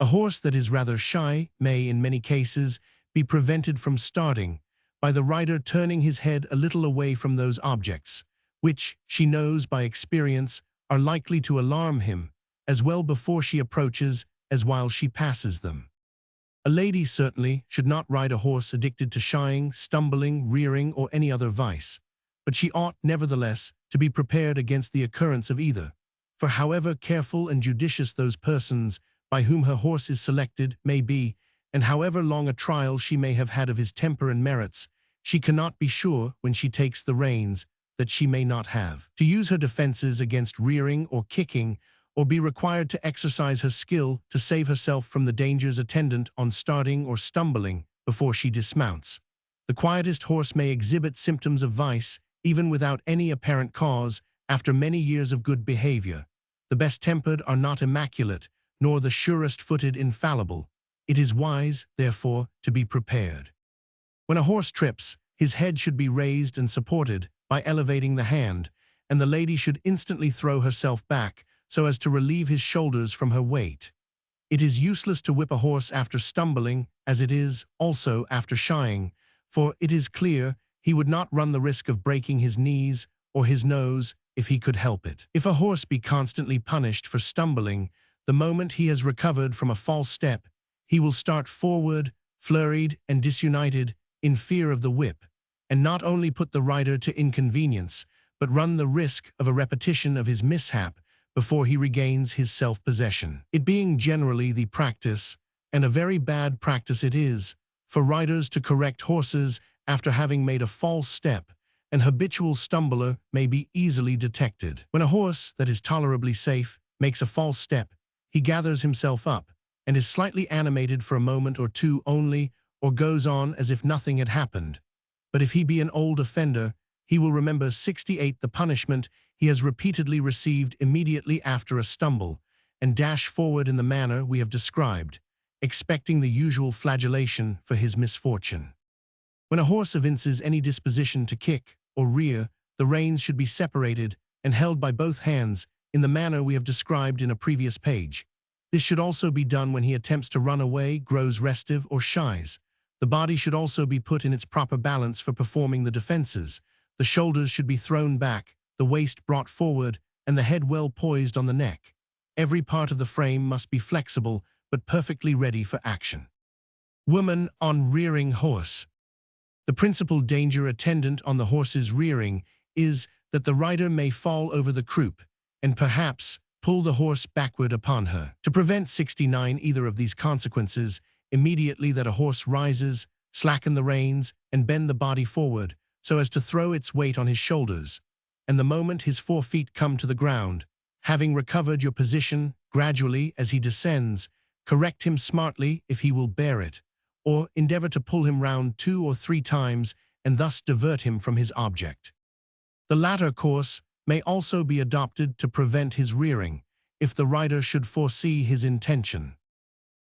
A horse that is rather shy may, in many cases, be prevented from starting by the rider turning his head a little away from those objects, which, she knows by experience, are likely to alarm him, as well before she approaches as while she passes them. A lady certainly should not ride a horse addicted to shying, stumbling, rearing, or any other vice, but she ought, nevertheless, to be prepared against the occurrence of either, for however careful and judicious those persons by whom her horse is selected may be, and however long a trial she may have had of his temper and merits, she cannot be sure, when she takes the reins, that she may not have to use her defenses against rearing or kicking, or be required to exercise her skill to save herself from the dangers attendant on starting or stumbling before she dismounts. The quietest horse may exhibit symptoms of vice, even without any apparent cause, after many years of good behavior. The best-tempered are not immaculate, nor the surest-footed infallible. It is wise, therefore, to be prepared. When a horse trips, his head should be raised and supported by elevating the hand, and the lady should instantly throw herself back so as to relieve his shoulders from her weight. It is useless to whip a horse after stumbling, as it is also after shying, for it is clear he would not run the risk of breaking his knees or his nose if he could help it. If a horse be constantly punished for stumbling, the moment he has recovered from a false step, he will start forward, flurried and disunited, in fear of the whip, and not only put the rider to inconvenience, but run the risk of a repetition of his mishap before he regains his self-possession. It being generally the practice, and a very bad practice it is, for riders to correct horses after having made a false step, an habitual stumbler may be easily detected. When a horse that is tolerably safe makes a false step, he gathers himself up and is slightly animated for a moment or two only, or goes on as if nothing had happened. But if he be an old offender, he will remember 68 the punishment he has repeatedly received immediately after a stumble, and dash forward in the manner we have described, expecting the usual flagellation for his misfortune. When a horse evinces any disposition to kick or rear, the reins should be separated and held by both hands in the manner we have described in a previous page. This should also be done when he attempts to run away, grows restive, or shies. The body should also be put in its proper balance for performing the defenses. The shoulders should be thrown back, the waist brought forward, and the head well poised on the neck. Every part of the frame must be flexible, but perfectly ready for action. Woman on rearing horse. The principal danger attendant on the horse's rearing is that the rider may fall over the croup, and perhaps pull the horse backward upon her. To prevent 69 either of these consequences, immediately that a horse rises, slacken the reins, and bend the body forward, so as to throw its weight on his shoulders, and the moment his 4 feet come to the ground, having recovered your position gradually as he descends, correct him smartly if he will bear it, or endeavor to pull him round 2 or 3 times and thus divert him from his object. The latter course may also be adopted to prevent his rearing, if the rider should foresee his intention.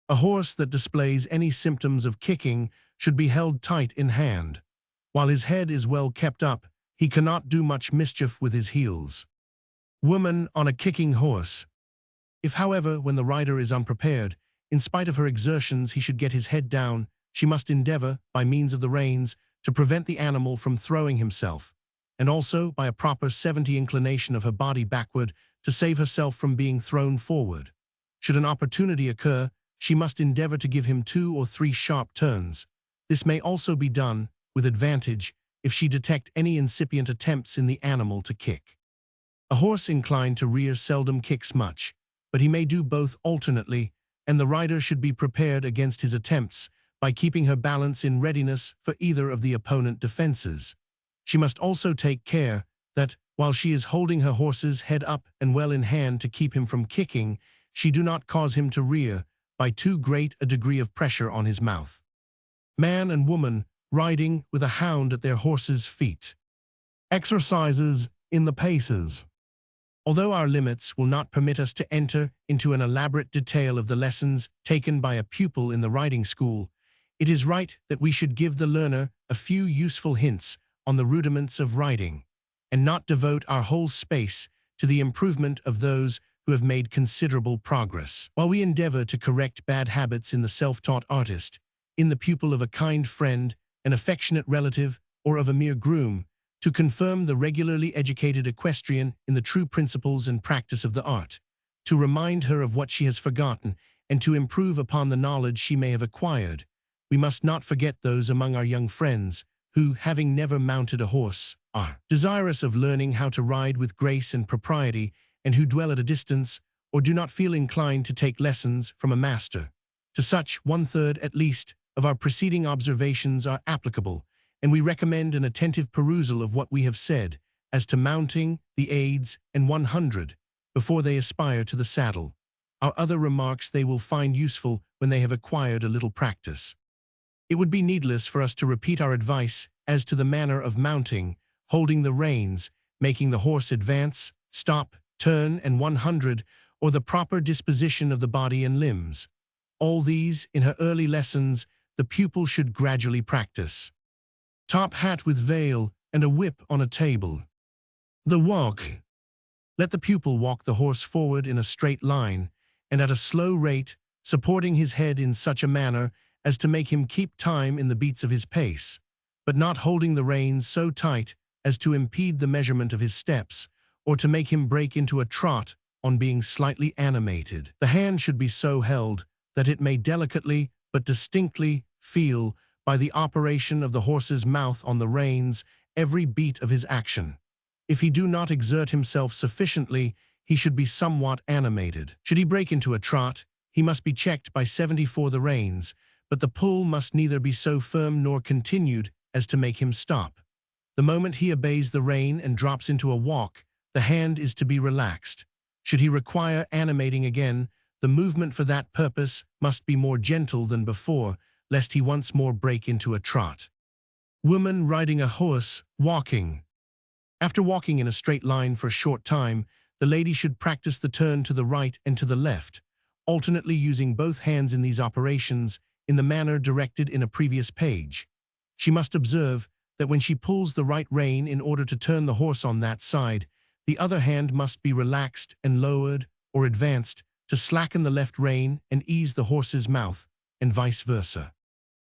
A horse that displays any symptoms of kicking should be held tight in hand. While his head is well kept up, he cannot do much mischief with his heels. Woman on a kicking horse. If, however, when the rider is unprepared, in spite of her exertions he should get his head down, she must endeavor, by means of the reins, to prevent the animal from throwing himself, and also, by a proper 70 inclination of her body backward, to save herself from being thrown forward. Should an opportunity occur, she must endeavor to give him 2 or 3 sharp turns. This may also be done, with advantage, if she detect any incipient attempts in the animal to kick. A horse inclined to rear seldom kicks much, but he may do both alternately, and the rider should be prepared against his attempts by keeping her balance in readiness for either of the opponent defenses. She must also take care that, while she is holding her horse's head up and well in hand to keep him from kicking, she do not cause him to rear by too great a degree of pressure on his mouth. Man and woman riding with a hound at their horse's feet. Exercises in the paces. Although our limits will not permit us to enter into an elaborate detail of the lessons taken by a pupil in the riding school, it is right that we should give the learner a few useful hints on the rudiments of riding, and not devote our whole space to the improvement of those who have made considerable progress. While we endeavor to correct bad habits in the self-taught artist, in the pupil of a kind friend, an affectionate relative, or of a mere groom, to confirm the regularly educated equestrian in the true principles and practice of the art, to remind her of what she has forgotten, and to improve upon the knowledge she may have acquired, we must not forget those among our young friends who, having never mounted a horse, are desirous of learning how to ride with grace and propriety, and who dwell at a distance or do not feel inclined to take lessons from a master. To such, 1/3 at least of our preceding observations are applicable, and we recommend an attentive perusal of what we have said as to mounting, the aids, and 100 before they aspire to the saddle. Our other remarks they will find useful when they have acquired a little practice. It would be needless for us to repeat our advice as to the manner of mounting, holding the reins, making the horse advance, stop, turn, and 100, or the proper disposition of the body and limbs. All these, in her early lessons, the pupil should gradually practice. Top hat with veil and a whip on a table. The walk. Let the pupil walk the horse forward in a straight line, and at a slow rate, supporting his head in such a manner as to make him keep time in the beats of his pace, but not holding the reins so tight as to impede the measurement of his steps, or to make him break into a trot on being slightly animated. The hand should be so held that it may delicately but distinctly feel, by the operation of the horse's mouth on the reins, every beat of his action. If he do not exert himself sufficiently, he should be somewhat animated. Should he break into a trot, he must be checked by 74 the reins, but the pull must neither be so firm nor continued as to make him stop. The moment he obeys the rein and drops into a walk, the hand is to be relaxed. Should he require animating again, the movement for that purpose must be more gentle than before, lest he once more break into a trot. Woman riding a horse, walking. After walking in a straight line for a short time, the lady should practice the turn to the right and to the left, alternately using both hands in these operations in the manner directed in a previous page. She must observe that when she pulls the right rein in order to turn the horse on that side, the other hand must be relaxed and lowered or advanced to slacken the left rein and ease the horse's mouth, and vice versa.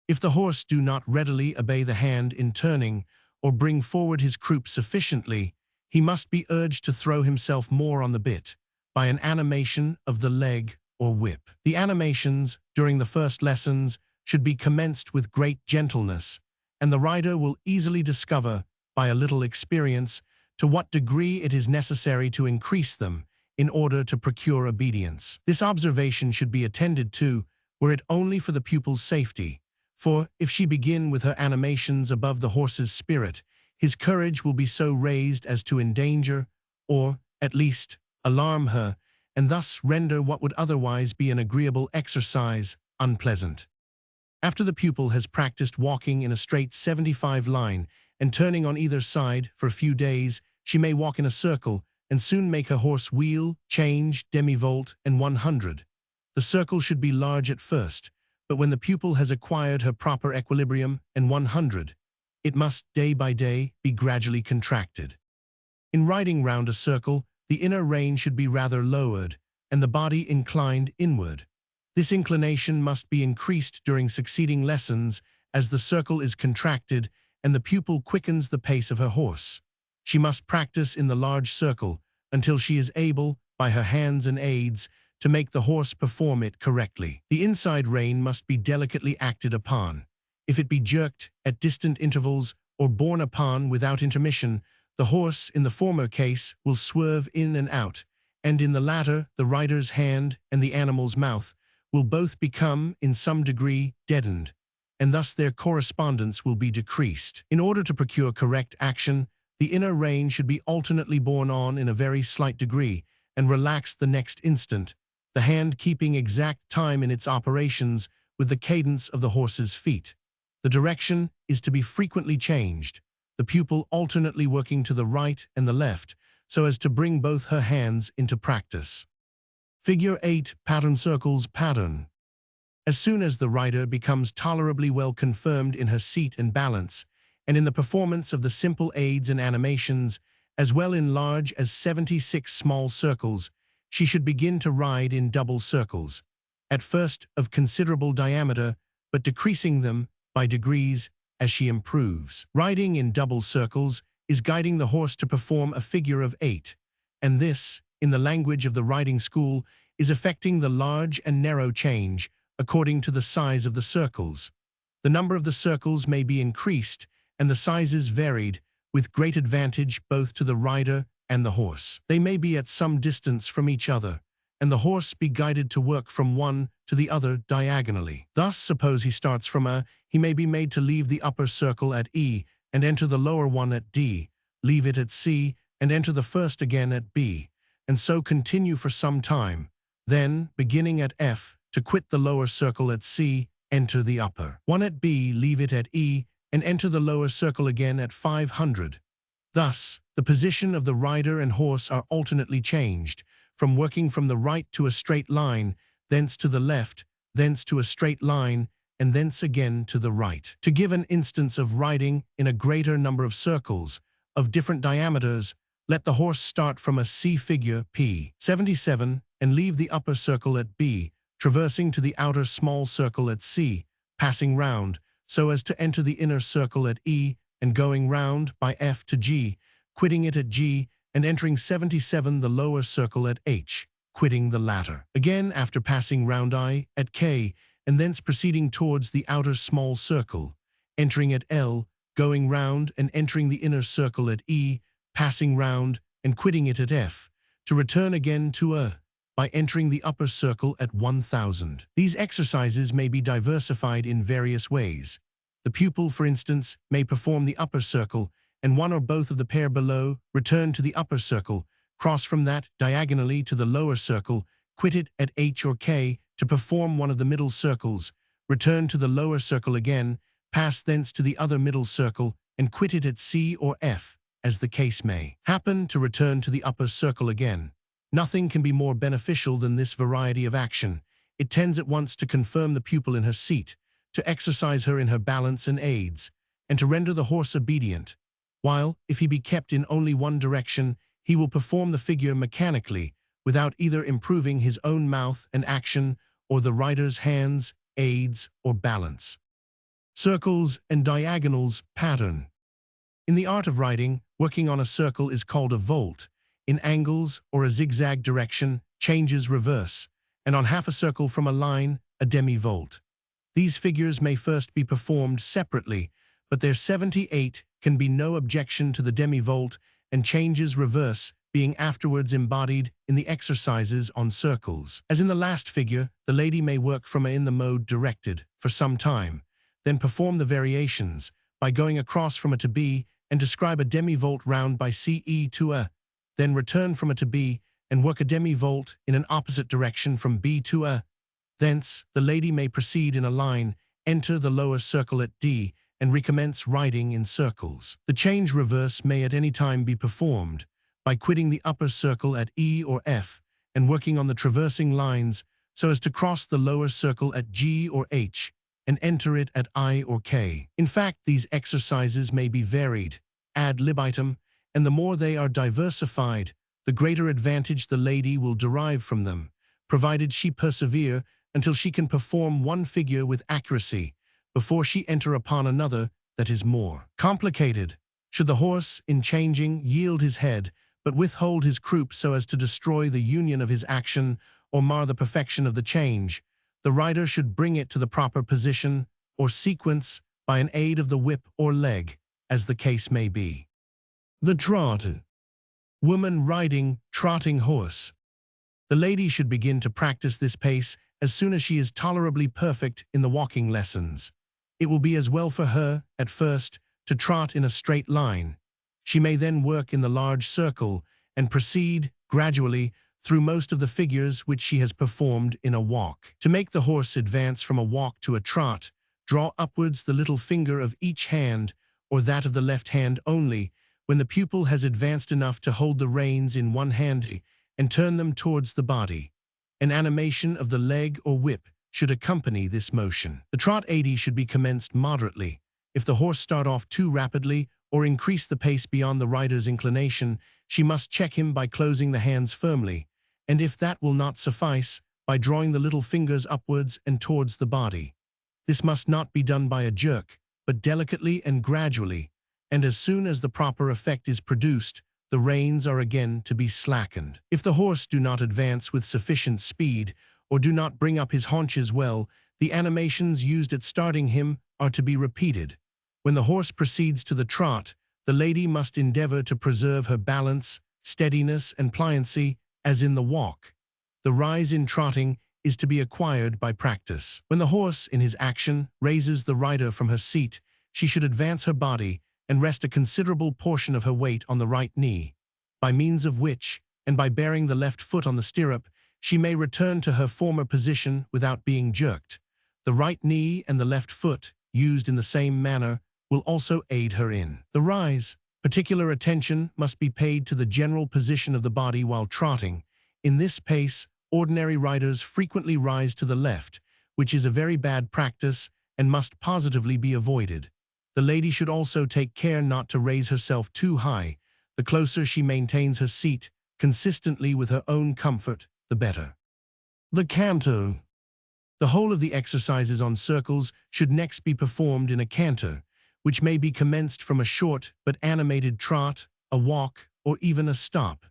If the horse do not readily obey the hand in turning or bring forward his croup sufficiently, he must be urged to throw himself more on the bit by an animation of the leg or whip. The animations during the first lessons should be commenced with great gentleness, and the rider will easily discover, by a little experience, to what degree it is necessary to increase them in order to procure obedience. This observation should be attended to, were it only for the pupil's safety, for if she begin with her animations above the horse's spirit, his courage will be so raised as to endanger, or, at least, alarm her, and thus render what would otherwise be an agreeable exercise unpleasant. After the pupil has practiced walking in a straight 75 line and turning on either side for a few days, she may walk in a circle and soon make her horse wheel, change, demi-volt, and 100. The circle should be large at first, but when the pupil has acquired her proper equilibrium and 100, it must, day by day, be gradually contracted. In riding round a circle, the inner rein should be rather lowered, and the body inclined inward. This inclination must be increased during succeeding lessons as the circle is contracted and the pupil quickens the pace of her horse. She must practice in the large circle until she is able, by her hands and aids, to make the horse perform it correctly. The inside rein must be delicately acted upon. If it be jerked at distant intervals or borne upon without intermission, the horse, in the former case, will swerve in and out, and in the latter, the rider's hand and the animal's mouth will both become, in some degree, deadened. and thus their correspondence will be decreased. In order to procure correct action, the inner rein should be alternately borne on in a very slight degree and relaxed the next instant, the hand keeping exact time in its operations with the cadence of the horse's feet. The direction is to be frequently changed, the pupil alternately working to the right and the left, so as to bring both her hands into practice. Figure 8. Pattern circles pattern. As soon as the rider becomes tolerably well confirmed in her seat and balance, and in the performance of the simple aids and animations, as well in large as 76 small circles, she should begin to ride in double circles, at first of considerable diameter, but decreasing them by degrees as she improves. Riding in double circles is guiding the horse to perform a figure of 8, and this, in the language of the riding school, is affecting the large and narrow change according to the size of the circles. The number of the circles may be increased and the sizes varied, with great advantage both to the rider and the horse. They may be at some distance from each other, and the horse be guided to work from one to the other diagonally. Thus, suppose he starts from A, he may be made to leave the upper circle at E and enter the lower one at D, leave it at C and enter the first again at B, and so continue for some time. Then, beginning at F, to quit the lower circle at C, enter the upper one at B, leave it at E, and enter the lower circle again at 500. Thus, the position of the rider and horse are alternately changed, from working from the right to a straight line, thence to the left, thence to a straight line, and thence again to the right. To give an instance of riding in a greater number of circles, of different diameters, let the horse start from a C figure P 77 and leave the upper circle at B, traversing to the outer small circle at C, passing round, so as to enter the inner circle at E, and going round by F to G, quitting it at G, and entering 77 the lower circle at H, quitting the latter. Again, after passing round I at K, and thence proceeding towards the outer small circle, entering at L, going round and entering the inner circle at E, passing round and quitting it at F, to return again to A, by entering the upper circle at 1000. These exercises may be diversified in various ways. The pupil, for instance, may perform the upper circle, and one or both of the pair below return to the upper circle, cross from that diagonally to the lower circle, quit it at H or K to perform one of the middle circles, return to the lower circle again, pass thence to the other middle circle, and quit it at C or F, as the case may happen, to return to the upper circle again. Nothing can be more beneficial than this variety of action. It tends at once to confirm the pupil in her seat, to exercise her in her balance and aids, and to render the horse obedient, while, if he be kept in only one direction, he will perform the figure mechanically, without either improving his own mouth and action, or the rider's hands, aids, or balance. Circles and diagonals pattern. In the art of riding, working on a circle is called a volt. In angles or a zigzag direction, changes reverse, and on half a circle from a line, a demi-volt. These figures may first be performed separately, but their 78 can be no objection to the demi-volt, and changes reverse being afterwards embodied in the exercises on circles. As in the last figure, the lady may work from A in the mode directed for some time, then perform the variations by going across from A to B and describe a demi-volt round by CE to A, then return from A to B and work a demi-volt in an opposite direction from B to A. Thence, the lady may proceed in a line, enter the lower circle at D, and recommence riding in circles. The change reverse may at any time be performed by quitting the upper circle at E or F and working on the traversing lines so as to cross the lower circle at G or H and enter it at I or K. In fact, these exercises may be varied, ad libitum, and the more they are diversified, the greater advantage the lady will derive from them, provided she persevere until she can perform one figure with accuracy before she enter upon another that is more complicated. Should the horse, in changing, yield his head, but withhold his croup so as to destroy the union of his action or mar the perfection of the change, the rider should bring it to the proper position or sequence by an aid of the whip or leg, as the case may be. The trot. Woman riding, trotting horse. The lady should begin to practice this pace as soon as she is tolerably perfect in the walking lessons. It will be as well for her, at first, to trot in a straight line. She may then work in the large circle and proceed, gradually, through most of the figures which she has performed in a walk. To make the horse advance from a walk to a trot, draw upwards the little finger of each hand, or that of the left hand only, when the pupil has advanced enough to hold the reins in one hand and turn them towards the body. An animation of the leg or whip should accompany this motion. The trot 80 should be commenced moderately. If the horse start off too rapidly or increase the pace beyond the rider's inclination, she must check him by closing the hands firmly, and if that will not suffice, by drawing the little fingers upwards and towards the body. This must not be done by a jerk, but delicately and gradually, and as soon as the proper effect is produced, the reins are again to be slackened. If the horse do not advance with sufficient speed, or do not bring up his haunches well, the animations used at starting him are to be repeated. When the horse proceeds to the trot, the lady must endeavor to preserve her balance, steadiness, and pliancy, as in the walk. The rise in trotting is to be acquired by practice. When the horse, in his action, raises the rider from her seat, she should advance her body and rest a considerable portion of her weight on the right knee, by means of which, and by bearing the left foot on the stirrup, she may return to her former position without being jerked. The right knee and the left foot, used in the same manner, will also aid her in the rise. Particular attention must be paid to the general position of the body while trotting. In this pace, ordinary riders frequently rise to the left, which is a very bad practice and must positively be avoided. The lady should also take care not to raise herself too high. The closer she maintains her seat, consistently with her own comfort, the better. The canter. The whole of the exercises on circles should next be performed in a canter, which may be commenced from a short but animated trot, a walk, or even a stop.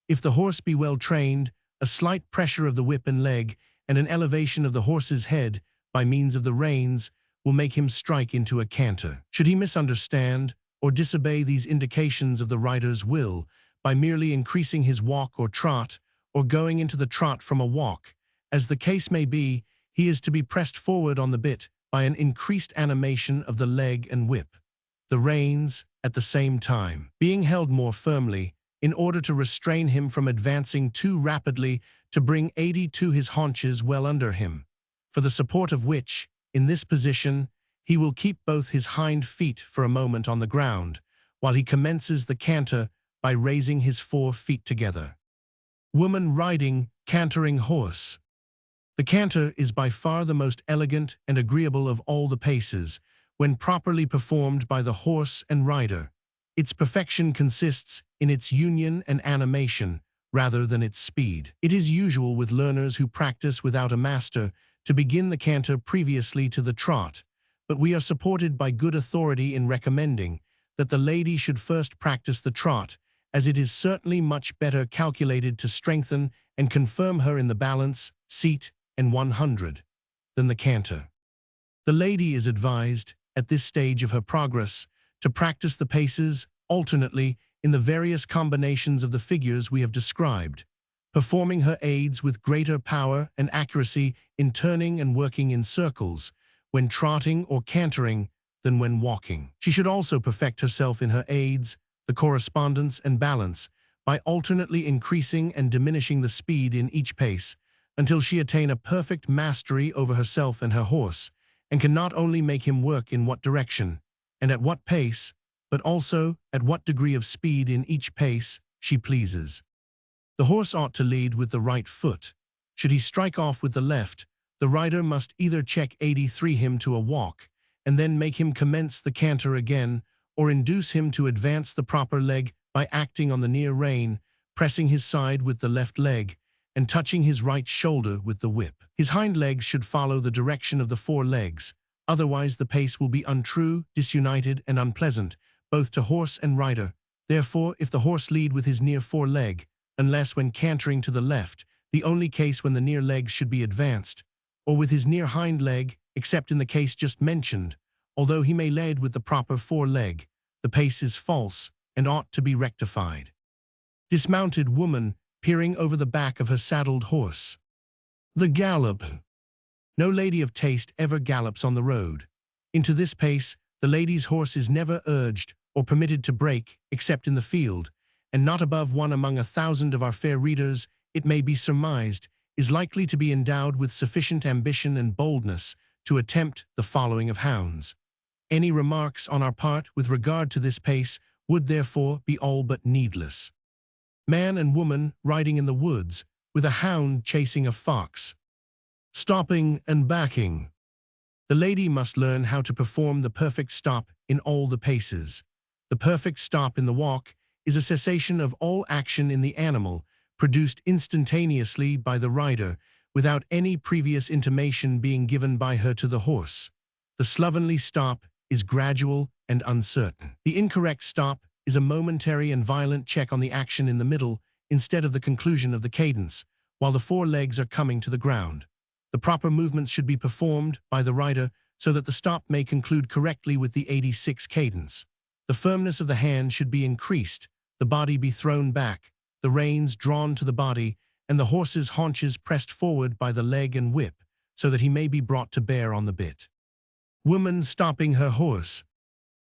If the horse be well trained, a slight pressure of the whip and leg and an elevation of the horse's head by means of the reins will make him strike into a canter. Should he misunderstand or disobey these indications of the rider's will by merely increasing his walk or trot, or going into the trot from a walk, as the case may be, he is to be pressed forward on the bit by an increased animation of the leg and whip, the reins, at the same time, being held more firmly, in order to restrain him from advancing too rapidly to bring 80 to his haunches well under him, for the support of which, in this position, he will keep both his hind feet for a moment on the ground, while he commences the canter by raising his 4 feet together. Woman riding, cantering horse. The canter is by far the most elegant and agreeable of all the paces, when properly performed by the horse and rider. Its perfection consists in its union and animation, rather than its speed. It is usual with learners who practice without a master to begin the canter previously to the trot, but we are supported by good authority in recommending that the lady should first practice the trot, as it is certainly much better calculated to strengthen and confirm her in the balance, seat, and 100, than the canter. The lady is advised, at this stage of her progress, to practice the paces alternately in the various combinations of the figures we have described, performing her aids with greater power and accuracy in turning and working in circles, when trotting or cantering, than when walking. She should also perfect herself in her aids, the correspondence and balance, by alternately increasing and diminishing the speed in each pace, until she attain a perfect mastery over herself and her horse, and can not only make him work in what direction, and at what pace, but also at what degree of speed in each pace she pleases. The horse ought to lead with the right foot. Should he strike off with the left, the rider must either check 83 him to a walk, and then make him commence the canter again, or induce him to advance the proper leg by acting on the near rein, pressing his side with the left leg, and touching his right shoulder with the whip. His hind legs should follow the direction of the 4 legs, otherwise the pace will be untrue, disunited, and unpleasant, both to horse and rider. Therefore, if the horse lead with his near 4 leg, unless when cantering to the left, the only case when the near legs should be advanced, or with his near hind leg, except in the case just mentioned, although he may lead with the proper 4 leg, the pace is false and ought to be rectified. Dismounted woman, peering over the back of her saddled horse. The gallop. No lady of taste ever gallops on the road. Into this pace, the lady's horse is never urged or permitted to break except in the field, and not above one among 1,000 of our fair readers, it may be surmised, is likely to be endowed with sufficient ambition and boldness to attempt the following of hounds. Any remarks on our part with regard to this pace would therefore be all but needless. Man and woman riding in the woods, with a hound chasing a fox. Stopping and backing. The lady must learn how to perform the perfect stop in all the paces. The perfect stop in the walk is a cessation of all action in the animal, produced instantaneously by the rider, without any previous intimation being given by her to the horse. The slovenly stop is gradual and uncertain. The incorrect stop is a momentary and violent check on the action in the middle instead of the conclusion of the cadence, while the four legs are coming to the ground. The proper movements should be performed by the rider so that the stop may conclude correctly with the 86 cadence. The firmness of the hand should be increased, the body be thrown back, the reins drawn to the body, and the horse's haunches pressed forward by the leg and whip, so that he may be brought to bear on the bit. Woman stopping her horse.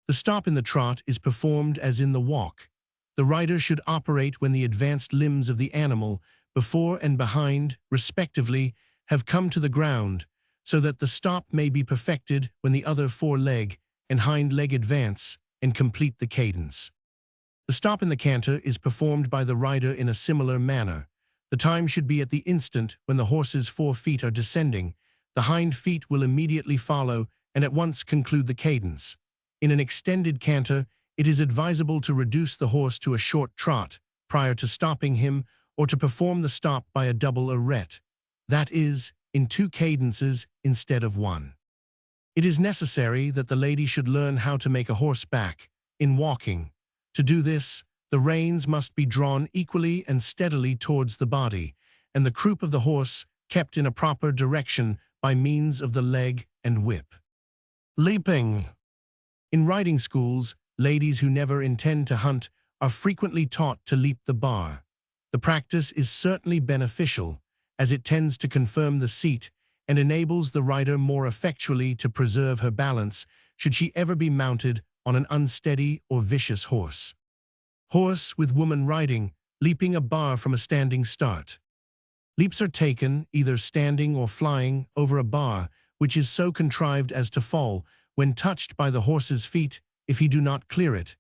The stop in the trot is performed as in the walk. The rider should operate when the advanced limbs of the animal, before and behind, respectively, have come to the ground, so that the stop may be perfected when the other foreleg and hind leg advance and complete the cadence. The stop in the canter is performed by the rider in a similar manner. The time should be at the instant when the horse's 4 feet are descending. The hind feet will immediately follow and at once conclude the cadence. In an extended canter, it is advisable to reduce the horse to a short trot prior to stopping him, or to perform the stop by a double arrête, that is, in 2 cadences instead of 1. It is necessary that the lady should learn how to make a horse back in walking. To do this, the reins must be drawn equally and steadily towards the body, and the croup of the horse kept in a proper direction by means of the leg and whip. Leaping. In riding schools, ladies who never intend to hunt are frequently taught to leap the bar. The practice is certainly beneficial, as it tends to confirm the seat and enables the rider more effectually to preserve her balance should she ever be mounted on an unsteady or vicious horse. Horse with woman riding, leaping a bar from a standing start. Leaps are taken, either standing or flying, over a bar, which is so contrived as to fall, when touched by the horse's feet, if he do not clear it.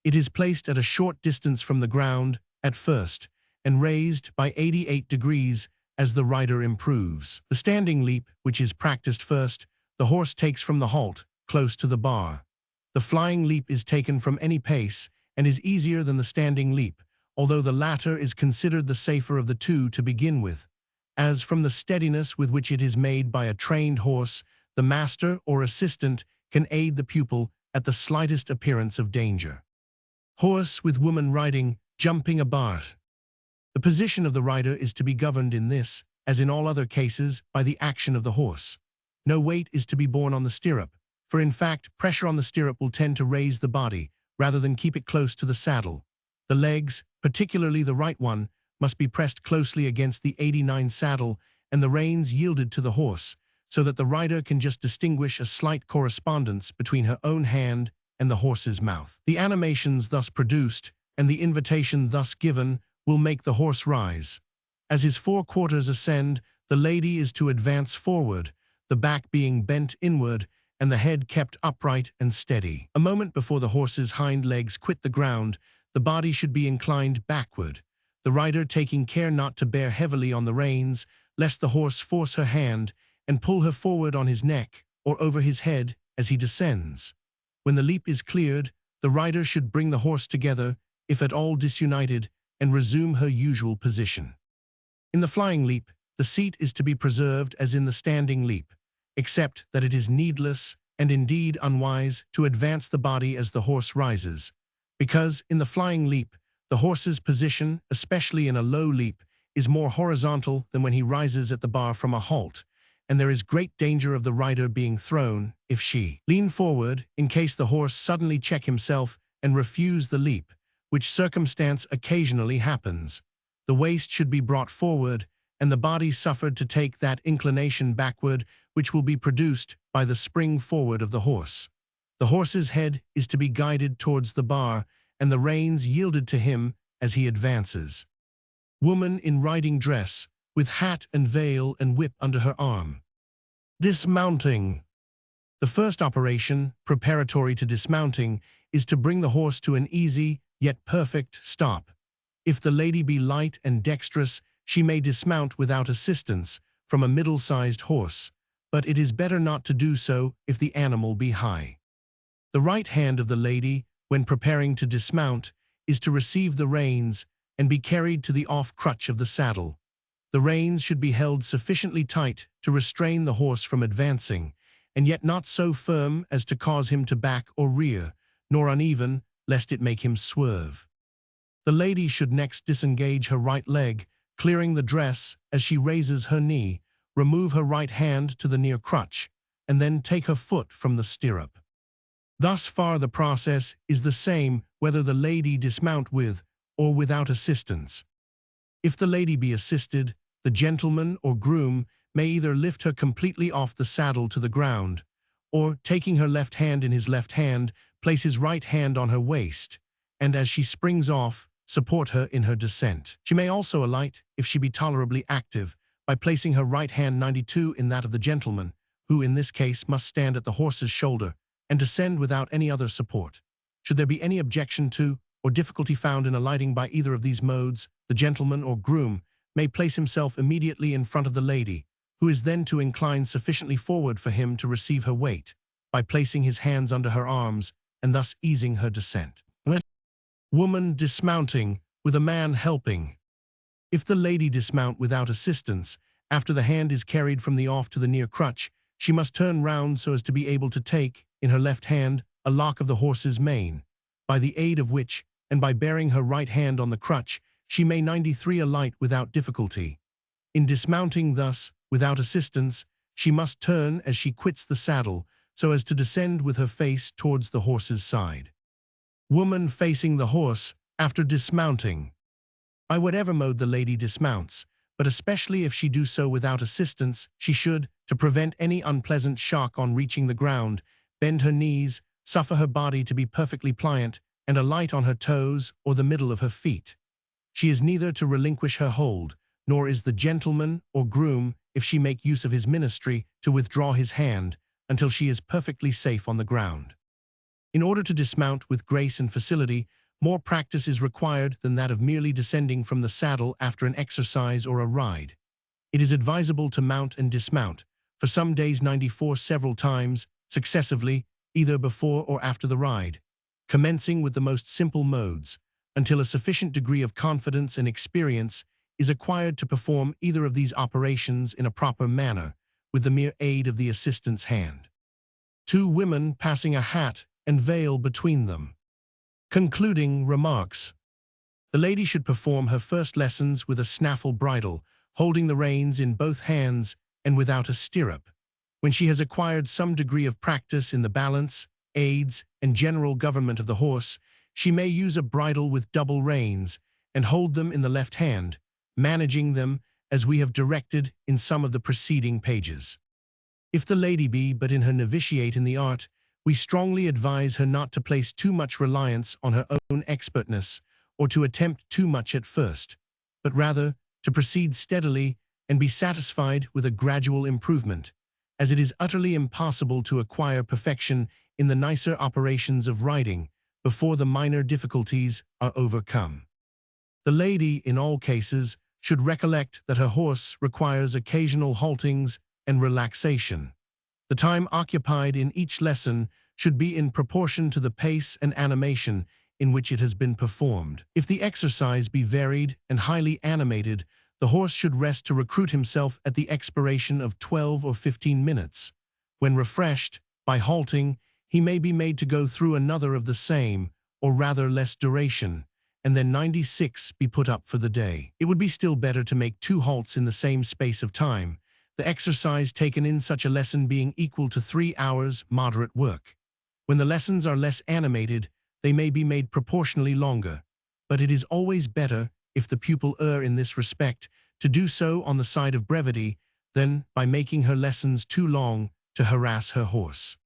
It is placed at a short distance from the ground, at first, and raised by 88 degrees as the rider improves. The standing leap, which is practiced first, the horse takes from the halt, close to the bar. The flying leap is taken from any pace, and is easier than the standing leap, although the latter is considered the safer of the two to begin with, as from the steadiness with which it is made by a trained horse, the master or assistant can aid the pupil at the slightest appearance of danger. Horse with woman riding, jumping a bar. The position of the rider is to be governed in this, as in all other cases, by the action of the horse. No weight is to be borne on the stirrup, for in fact, pressure on the stirrup will tend to raise the body, rather than keep it close to the saddle. The legs, particularly the right one, must be pressed closely against the 89 saddle and the reins yielded to the horse, so that the rider can just distinguish a slight correspondence between her own hand and the horse's mouth. The animations thus produced, and the invitation thus given, will make the horse rise. As his 4 quarters ascend, the lady is to advance forward, the back being bent inward, and the head kept upright and steady. A moment before the horse's hind legs quit the ground, the body should be inclined backward, the rider taking care not to bear heavily on the reins, lest the horse force her hand and pull her forward on his neck or over his head as he descends. When the leap is cleared, the rider should bring the horse together, if at all disunited, and resume her usual position. In the flying leap, the seat is to be preserved as in the standing leap, except that it is needless and indeed unwise to advance the body as the horse rises, because in the flying leap, the horse's position, especially in a low leap, is more horizontal than when he rises at the bar from a halt, and there is great danger of the rider being thrown, if she lean forward, in case the horse suddenly check himself and refuse the leap, which circumstance occasionally happens. The waist should be brought forward, and the body suffered to take that inclination backward which will be produced by the spring forward of the horse. The horse's head is to be guided towards the bar, and the reins yielded to him as he advances. Woman in riding dress, with hat and veil and whip under her arm. Dismounting. The first operation, preparatory to dismounting, is to bring the horse to an easy, yet perfect, stop. If the lady be light and dexterous, she may dismount without assistance from a middle-sized horse, but it is better not to do so if the animal be high. The right hand of the lady, when preparing to dismount, is to receive the reins and be carried to the off-crutch of the saddle. The reins should be held sufficiently tight to restrain the horse from advancing, and yet not so firm as to cause him to back or rear, nor uneven, lest it make him swerve. The lady should next disengage her right leg, clearing the dress as she raises her knee, remove her right hand to the near crutch, and then take her foot from the stirrup. Thus far the process is the same whether the lady dismount with or without assistance. If the lady be assisted, the gentleman or groom may either lift her completely off the saddle to the ground, or, taking her left hand in his left hand, place his right hand on her waist, and as she springs off, support her in her descent. She may also alight, if she be tolerably active, by placing her right hand 92 in that of the gentleman, who in this case must stand at the horse's shoulder, and descend without any other support. Should there be any objection to, or difficulty found in alighting by either of these modes, the gentleman or groom may place himself immediately in front of the lady, who is then to incline sufficiently forward for him to receive her weight, by placing his hands under her arms, and thus easing her descent. Woman dismounting, with a man helping. If the lady dismount without assistance, after the hand is carried from the off to the near crutch, she must turn round so as to be able to take, in her left hand, a lock of the horse's mane, by the aid of which, and by bearing her right hand on the crutch, she may 93 alight without difficulty. In dismounting thus, without assistance, she must turn as she quits the saddle, so as to descend with her face towards the horse's side. Woman facing the horse, after dismounting. By whatever mode the lady dismounts, but especially if she do so without assistance, she should, to prevent any unpleasant shock on reaching the ground, bend her knees, suffer her body to be perfectly pliant, and alight on her toes or the middle of her feet. She is neither to relinquish her hold, nor is the gentleman or groom, if she make use of his ministry, to withdraw his hand, until she is perfectly safe on the ground. In order to dismount with grace and facility, more practice is required than that of merely descending from the saddle after an exercise or a ride. It is advisable to mount and dismount, for some days 94 several times, successively, either before or after the ride, commencing with the most simple modes, until a sufficient degree of confidence and experience is acquired to perform either of these operations in a proper manner, with the mere aid of the assistant's hand. Two women passing a hat and veil between them. Concluding remarks. The lady should perform her first lessons with a snaffle bridle, holding the reins in both hands and without a stirrup. When she has acquired some degree of practice in the balance, aids, and general government of the horse, she may use a bridle with double reins and hold them in the left hand, managing them as we have directed in some of the preceding pages. If the lady be but in her novitiate in the art, we strongly advise her not to place too much reliance on her own expertness or to attempt too much at first, but rather to proceed steadily and be satisfied with a gradual improvement, as it is utterly impossible to acquire perfection in the nicer operations of riding before the minor difficulties are overcome. The lady, in all cases, should recollect that her horse requires occasional haltings and relaxation. The time occupied in each lesson should be in proportion to the pace and animation in which it has been performed. If the exercise be varied and highly animated, the horse should rest to recruit himself at the expiration of 12 or 15 minutes. When refreshed, by halting, he may be made to go through another of the same, or rather less duration, and then 96 be put up for the day. It would be still better to make 2 halts in the same space of time, the exercise taken in such a lesson being equal to 3 hours moderate work. When the lessons are less animated, they may be made proportionally longer, but it is always better, if the pupil err in this respect, to do so on the side of brevity than by making her lessons too long to harass her horse.